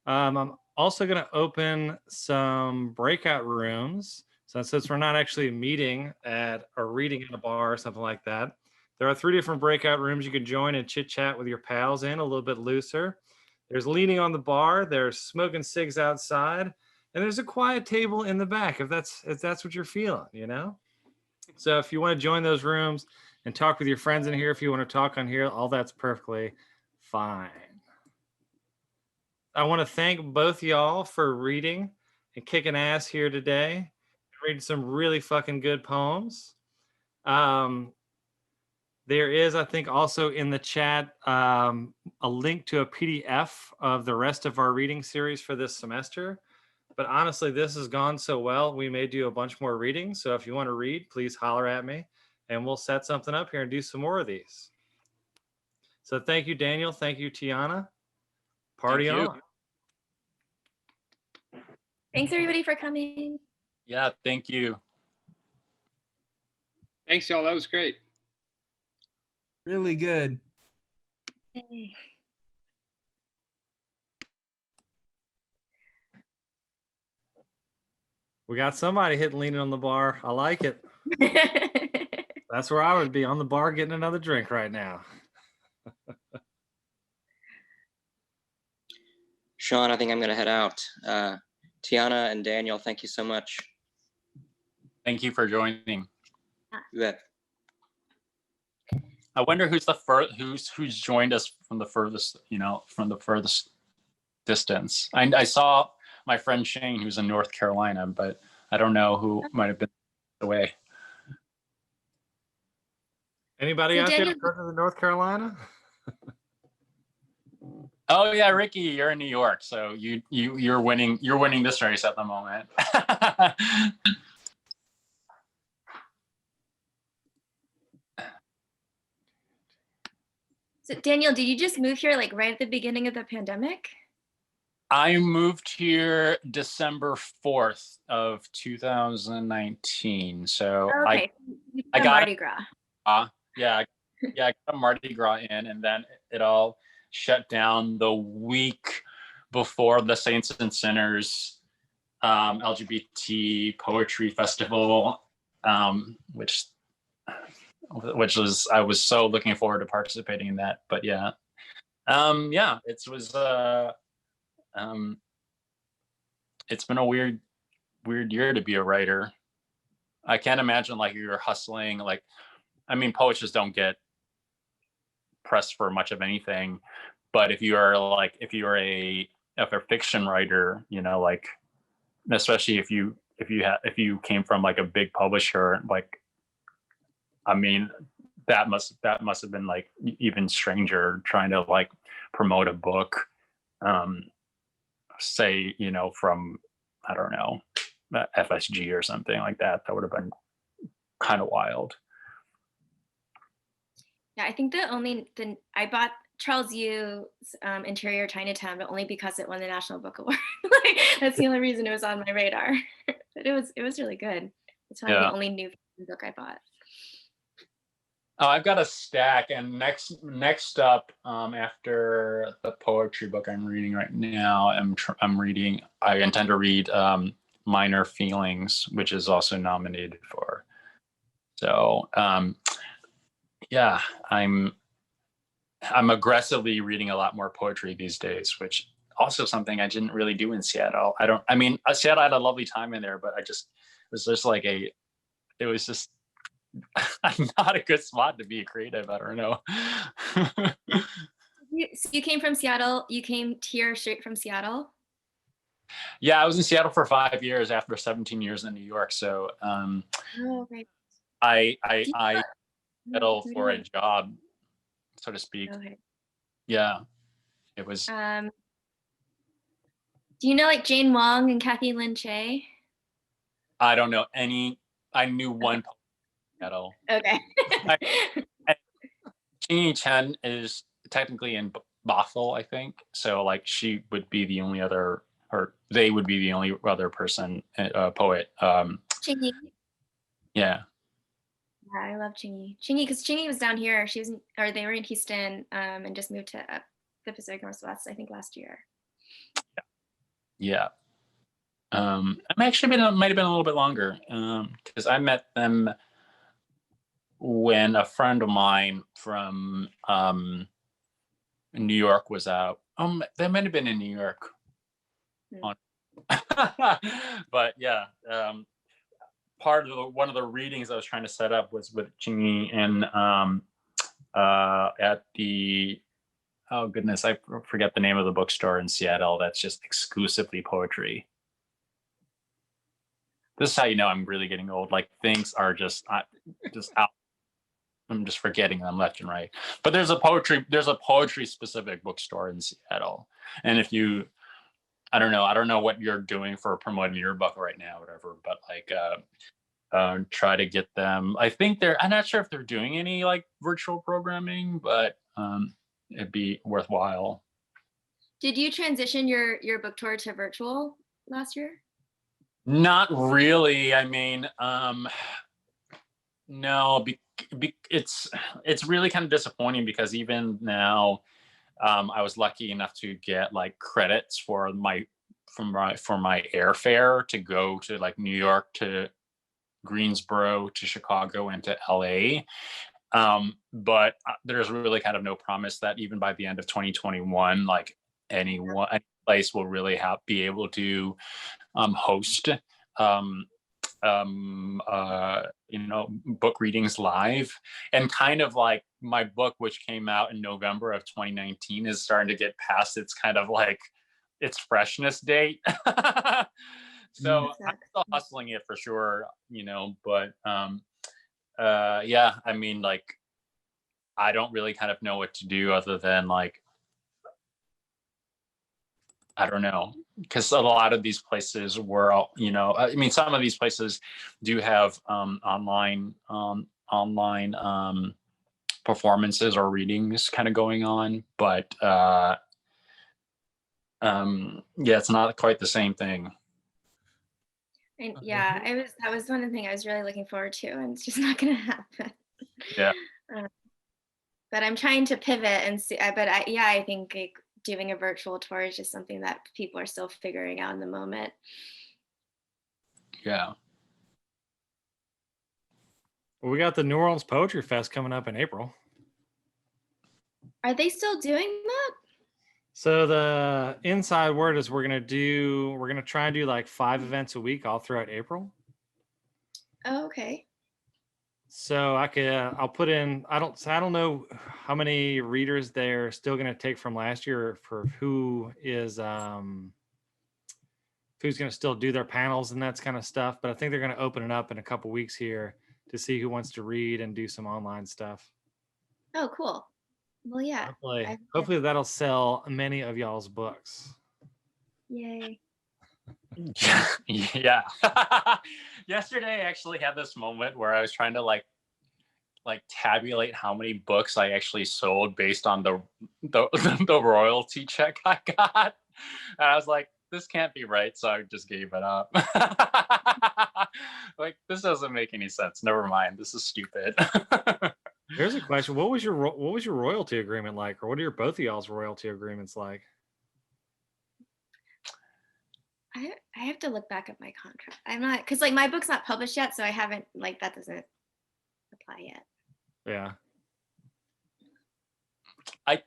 I'm also going to open some breakout rooms. So since we're not actually meeting at or reading at a bar or something like that, there are 3 different breakout rooms you can join and chit chat with your pals in, a little bit looser. There's leaning on the bar, there's smoking cigs outside, and there's a quiet table in the back if that's what you're feeling, So if you want to join those rooms and talk with your friends in here, if you want to talk on here, all that's perfectly fine. I want to thank both y'all for reading and kicking ass here today, reading some really fucking good poems. There is, I think, also in the chat a link to a PDF of the rest of our reading series for this semester. But honestly, this has gone so well, we may do a bunch more readings. So if you want to read, please holler at me and we'll set something up here and do some more of these. So thank you, Daniel. Thank you, Tiana. Party Thank you. on. Thanks everybody for coming. Yeah, thank you. Thanks, y'all. That was great. Really good. Yay. We got somebody leaning on the bar. I like it. That's where I would be, on the bar getting another drink right now. Sean, I think I'm going to head out. Tiana and Daniel, thank you so much. Thank you for joining. You bet. I wonder who's who's joined us from the furthest, from the furthest distance. I saw my friend Shane, who's in North Carolina, but I don't know who might have been away. Anybody So out Daniel- there from North Carolina? Oh yeah, Ricky, you're in New York, so you're winning this race at the moment. So Daniel, did you just move here like right at the beginning of the pandemic? I moved here December 4th of 2019. So Okay. I got Mardi Gras. I got Mardi Gras in, and then it all shut down the week before the Saints and Sinners LGBT poetry festival, which was, I was so looking forward to participating in that. But it was it's been a weird year to be a writer. I can't imagine like you're hustling. Like, I mean, poets just don't get pressed for much of anything. But if you're a fiction writer, like, especially if you came from like a big publisher, like, I mean, that must have been like even stranger, trying to like promote a book, say, from, I don't know, FSG or something like that. That would have been kind of wild. Yeah, I think I bought Charles Yu's Interior Chinatown, but only because it won the National Book Award. That's the only reason it was on my radar. But it was really good. It's probably the only new book I bought. Oh, I've got a stack, and next up, after the poetry book I'm reading right now, I intend to read Minor Feelings, which is also nominated for. So I'm aggressively reading a lot more poetry these days, which also something I didn't really do in Seattle. Seattle had a lovely time in there, but it was just not a good spot to be creative. I don't know. So you came from Seattle. You came here straight from Seattle? Yeah, I was in Seattle for 5 years after 17 years in New York. So Right. I settled for a job, so to speak. Okay. Yeah, it was. Do you know like Jane Wong and Kathy Lin Che? I don't know any. I knew one poet in Seattle. Okay. Jeannie Chen is technically in Bothell, I think. So like she would be the only other, or they would be the only other person, poet. Chingy. Yeah. Yeah, I love Chingy. Chingy, because Chingy was down here. They were in Houston, and just moved to the Pacific Northwest, I think, last year. Yeah. I'm actually might have been a little bit longer, because I met them when a friend of mine from New York was out. They might have been in New York. But yeah, one of the readings I was trying to set up was with Kuching and at the, oh goodness, I forget the name of the bookstore in Seattle that's just exclusively poetry. This is how you know I'm really getting old. Like things are just out. I'm just forgetting them left and right. But there's a poetry specific bookstore in Seattle. And if you, I don't know what you're doing for promoting your book right now, whatever, but like try to get them. I think I'm not sure if they're doing any like virtual programming, but it'd be worthwhile. Did you transition your book tour to virtual last year? Not really. I mean, no, it's really kind of disappointing because even now, I was lucky enough to get like credits for my airfare to go to like New York to Greensboro to Chicago and to LA. But there's really kind of no promise that even by the end of 2021, like any place will really be able to host book readings live. And kind of like my book, which came out in November of 2019, is starting to get past its kind of like its freshness date. So I'm still hustling it for sure, but yeah, I mean, like I don't really kind of know what to do other than like, I don't know, because a lot of these places were, I mean, some of these places do have online performances or readings kind of going on, but yeah, it's not quite the same thing. And yeah, that was one of the things I was really looking forward to, and it's just not going to happen. Yeah. But I'm trying to pivot and see. I think like, doing a virtual tour is just something that people are still figuring out in the moment. Yeah. Well, we got the New Orleans Poetry Fest coming up in April. Are they still doing that? So the inside word is we're gonna try and do like 5 events a week all throughout April. Oh, okay. So I'll put in, I don't know how many readers they're still going to take from last year for who's going to still do their panels and that kind of stuff. But I think they're going to open it up in a couple weeks here to see who wants to read and do some online stuff. Oh, cool. Well, yeah. Hopefully that'll sell many of y'all's books. Yay. Yeah. Yesterday I actually had this moment where I was trying to like tabulate how many books I actually sold based on the royalty check I got. And I was like, this can't be right, so I just gave it up. Like, this doesn't make any sense. Never mind. This is stupid. Here's a question. What was your royalty agreement like, or what are both of y'all's royalty agreements like? I have to look back at my contract. I'm not, because like my book's not published yet, so I haven't, like, that doesn't apply yet. Yeah. I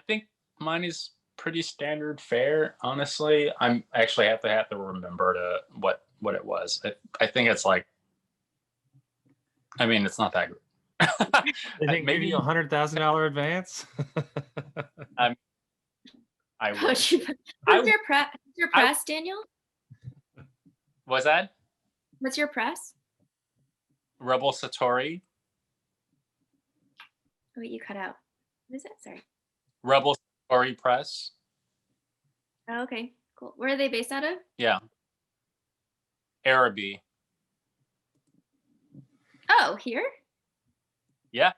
think mine is pretty standard fare, honestly. I'm actually have to remember what it was. I think it's like, I mean, it's not that good. They think maybe $100,000 advance. I Oh, wish. What's your press, Daniel? Was that? What's your press? Rebel Satori. Oh, wait, you cut out. What is it? Sorry. Rebel Satori Press. Oh, okay, cool. Where are they based out of? Yeah. Araby. Oh, here? Yeah.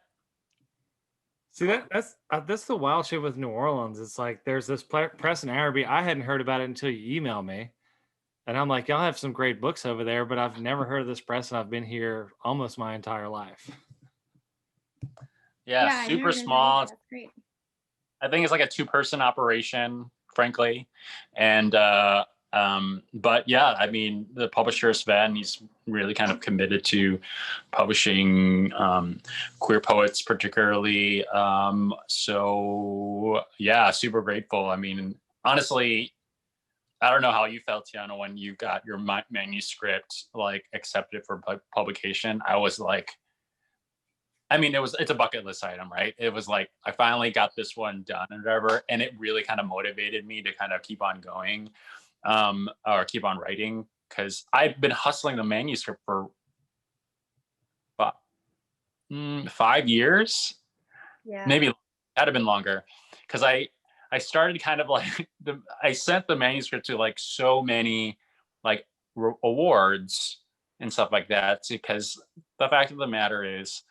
See, that's the wild shit with New Orleans. It's like there's this press in Araby. I hadn't heard about it until you emailed me. And I'm like, y'all have some great books over there, but I've never heard of this press, and I've been here almost my entire life. Yeah, super small. That's great. I think it's like a 2-person operation, frankly. And but yeah, I mean, the publisher is Sven. He's really kind of committed to publishing queer poets, particularly. So yeah, super grateful. I mean, honestly, I don't know how you felt, Tiana, when you got your manuscript like accepted for publication. I was like, I mean, it's a bucket list item, right? It was like, I finally got this one done and whatever. And it really kind of motivated me to kind of keep on going, or keep on writing. Cause I've been hustling the manuscript for 5 years, Yeah. maybe that'd have been longer. Cause I started kind of like, I sent the manuscript to like so many like awards and stuff like that. Because the fact of the matter is,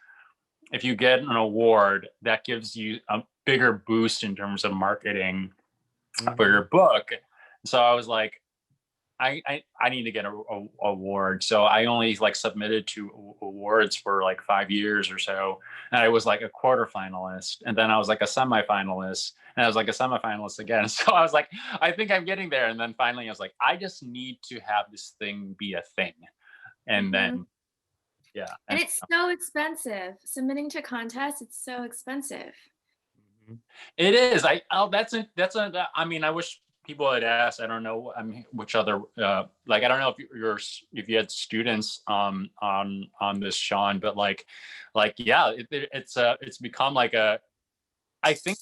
if you get an award, that gives you a bigger boost in terms of marketing for your book. So I was like, I need to get a award. So I only like submitted to awards for like 5 years or so. And I was like a quarter finalist. And then I was like a semifinalist. And I was like a semifinalist again. So I was like, I think I'm getting there. And then finally I was like, I just need to have this thing be a thing. And then yeah. And it's so expensive. Submitting to contests, it's so expensive. It is. I mean, I wish people had asked. I don't know. I mean, which other like I don't know if you had students on this, Sean, but like yeah, it's become like I think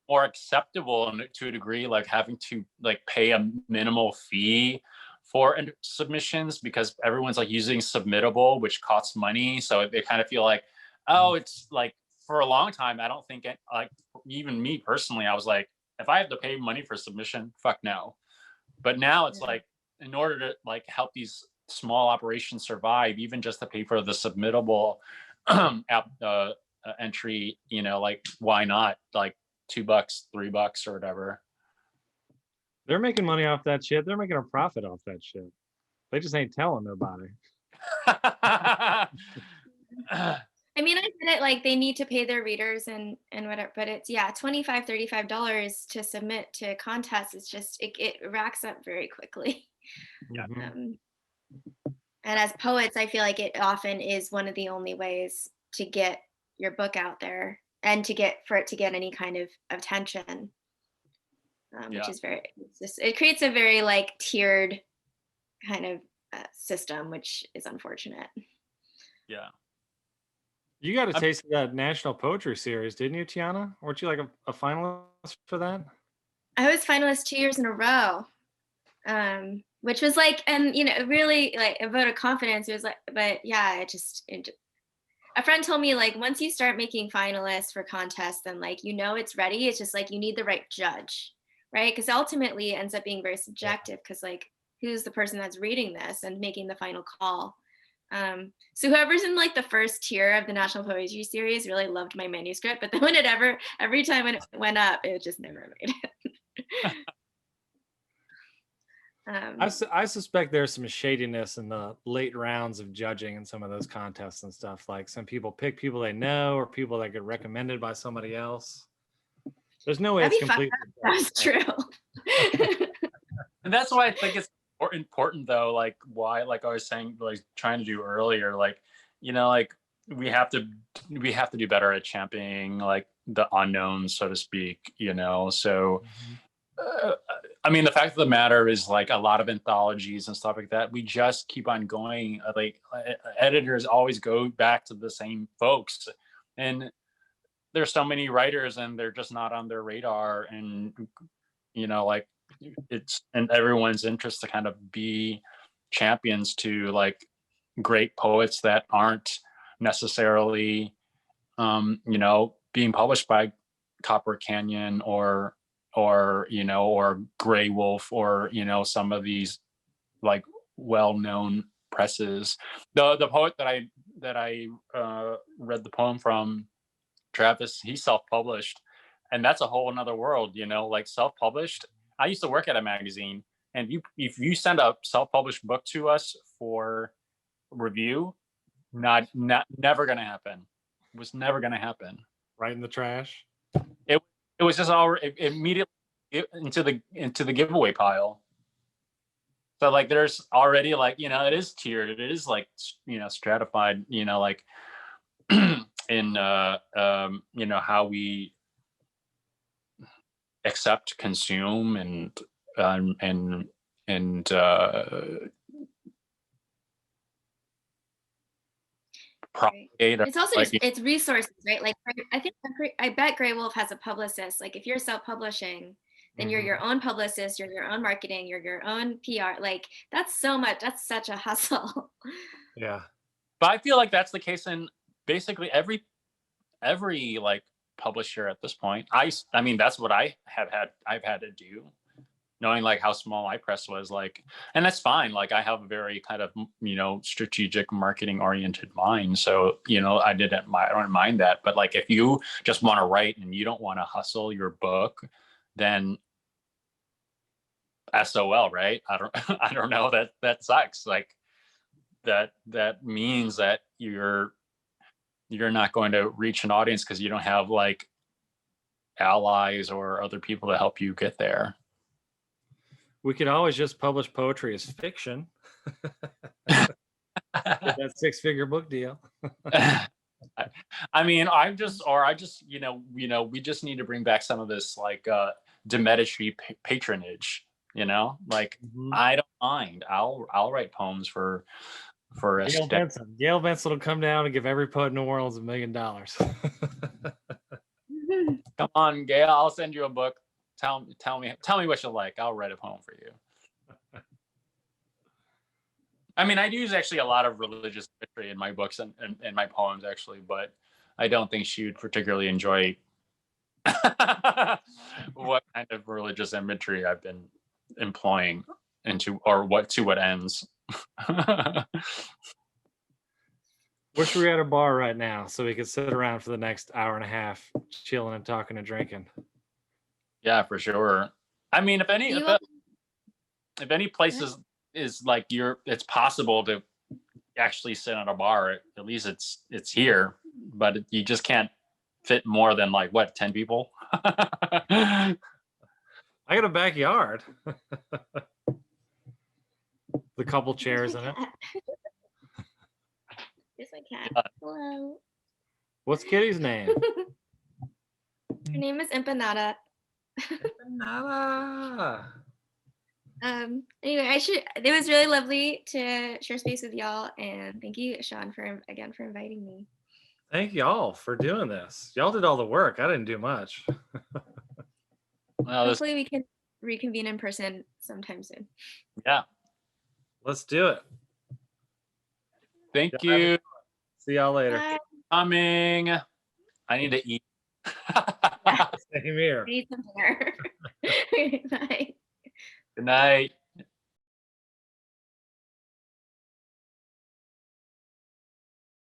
more acceptable and to a degree, like having to like pay a minimal fee for submissions because everyone's like using Submittable, which costs money. So they kind of feel like, oh, it's like for a long time, I don't think like even me personally, I was like, if I have to pay money for submission, fuck no. But now it's like, in order to like help these small operations survive, even just to pay for the Submittable entry, you know, like why not? Like $2, $3 or whatever. They're making money off that shit. They're making a profit off that shit. They just ain't telling nobody. I mean, I get it, like they need to pay their readers and whatever, but it's $25, $35 to submit to contests. It's just it racks up very quickly. Yeah. And as poets, I feel like it often is one of the only ways to get your book out there and for it to get any kind of attention. Which is it creates a very like tiered kind of system, which is unfortunate. Yeah. You got a taste of that National Poetry Series, didn't you, Tiana? Weren't you like a finalist for that? I was finalist 2 years in a row, which was like, and you know, really like a vote of confidence. It was like, but yeah, a friend told me like once you start making finalists for contests, then like you know it's ready. It's just like you need the right judge. Right? Because ultimately it ends up being very subjective because like who's the person that's reading this and making the final call. So whoever's in like the first tier of the National Poetry Series really loved my manuscript, but then every time when it went up, it just never made it. I suspect there's some shadiness in the late rounds of judging in some of those contests and stuff. Like some people pick people they know or people that get recommended by somebody else. There's no way it's complete. That's true. And that's why I think it's important though, like why, like I was saying, like trying to do earlier, like, you know, like we have to do better at championing like the unknown, so to speak, you know? So, I mean, the fact of the matter is like a lot of anthologies and stuff like that, we just keep on going. Like editors always go back to the same folks, and there's so many writers and they're just not on their radar. And, you know, like it's in everyone's interest to kind of be champions to like great poets that aren't necessarily, you know, being published by Copper Canyon or, you know, or Grey Wolf or, you know, some of these like well-known presses. The poet that I read the poem from, Travis, he's self-published, and that's a whole another world, you know, like self-published. I used to work at a magazine, and if you send a self-published book to us for review, never gonna happen. It was never gonna happen. Right in the trash. It was just immediately into the giveaway pile. So like there's already like, you know, it is tiered, it is like, you know, stratified, you know, like in you know, how we accept, consume, and propagate. It's also like, just, it's resources, right? Like I bet Grey Wolf has a publicist. Like if you're self-publishing, then you're your own publicist, you're your own marketing, you're your own PR. Like that's so much, that's such a hustle. Yeah. But I feel like that's the case in basically every like publisher at this point. I mean, that's what I've had to do, knowing like how small my press was, like, and that's fine. Like I have a very kind of, strategic marketing oriented mind. So, I don't mind that. But like, if you just want to write and you don't want to hustle your book, then SOL, right? I don't know, that sucks. Like that means that you're not going to reach an audience because you don't have like allies or other people to help you get there. We could always just publish poetry as fiction. Get that 6-figure book deal. I mean, I just, we just need to bring back some of this like Demetri patronage. Like I don't mind. I'll write poems for Gail Benson. Gail Benson will come down and give every poet in New Orleans $1 million. Come on, Gail. I'll send you a book. Tell me what you like. I'll write a poem for you. I mean, I use actually a lot of religious imagery in my books and my poems, actually, but I don't think she would particularly enjoy what kind of religious imagery I've been employing to what ends. Wish we were at a bar right now so we could sit around for the next hour and a half, chilling and talking and drinking. Yeah, for sure. I mean, if any place is like it's possible to actually sit at a bar, at least it's here, but you just can't fit more than like 10 people. I got a backyard. The couple chairs in it. Here's my cat. Hello. What's Kitty's name? Her name is Empanada. Empanada. Anyway, it was really lovely to share space with y'all, and thank you, Sean, for inviting me. Thank y'all for doing this. Y'all did all the work. I didn't do much. Well, hopefully we can reconvene in person sometime soon. Yeah. Let's do it. Thank you. See y'all later. Bye. Coming. I need to eat. Same here. I need some dinner. Bye. Good night.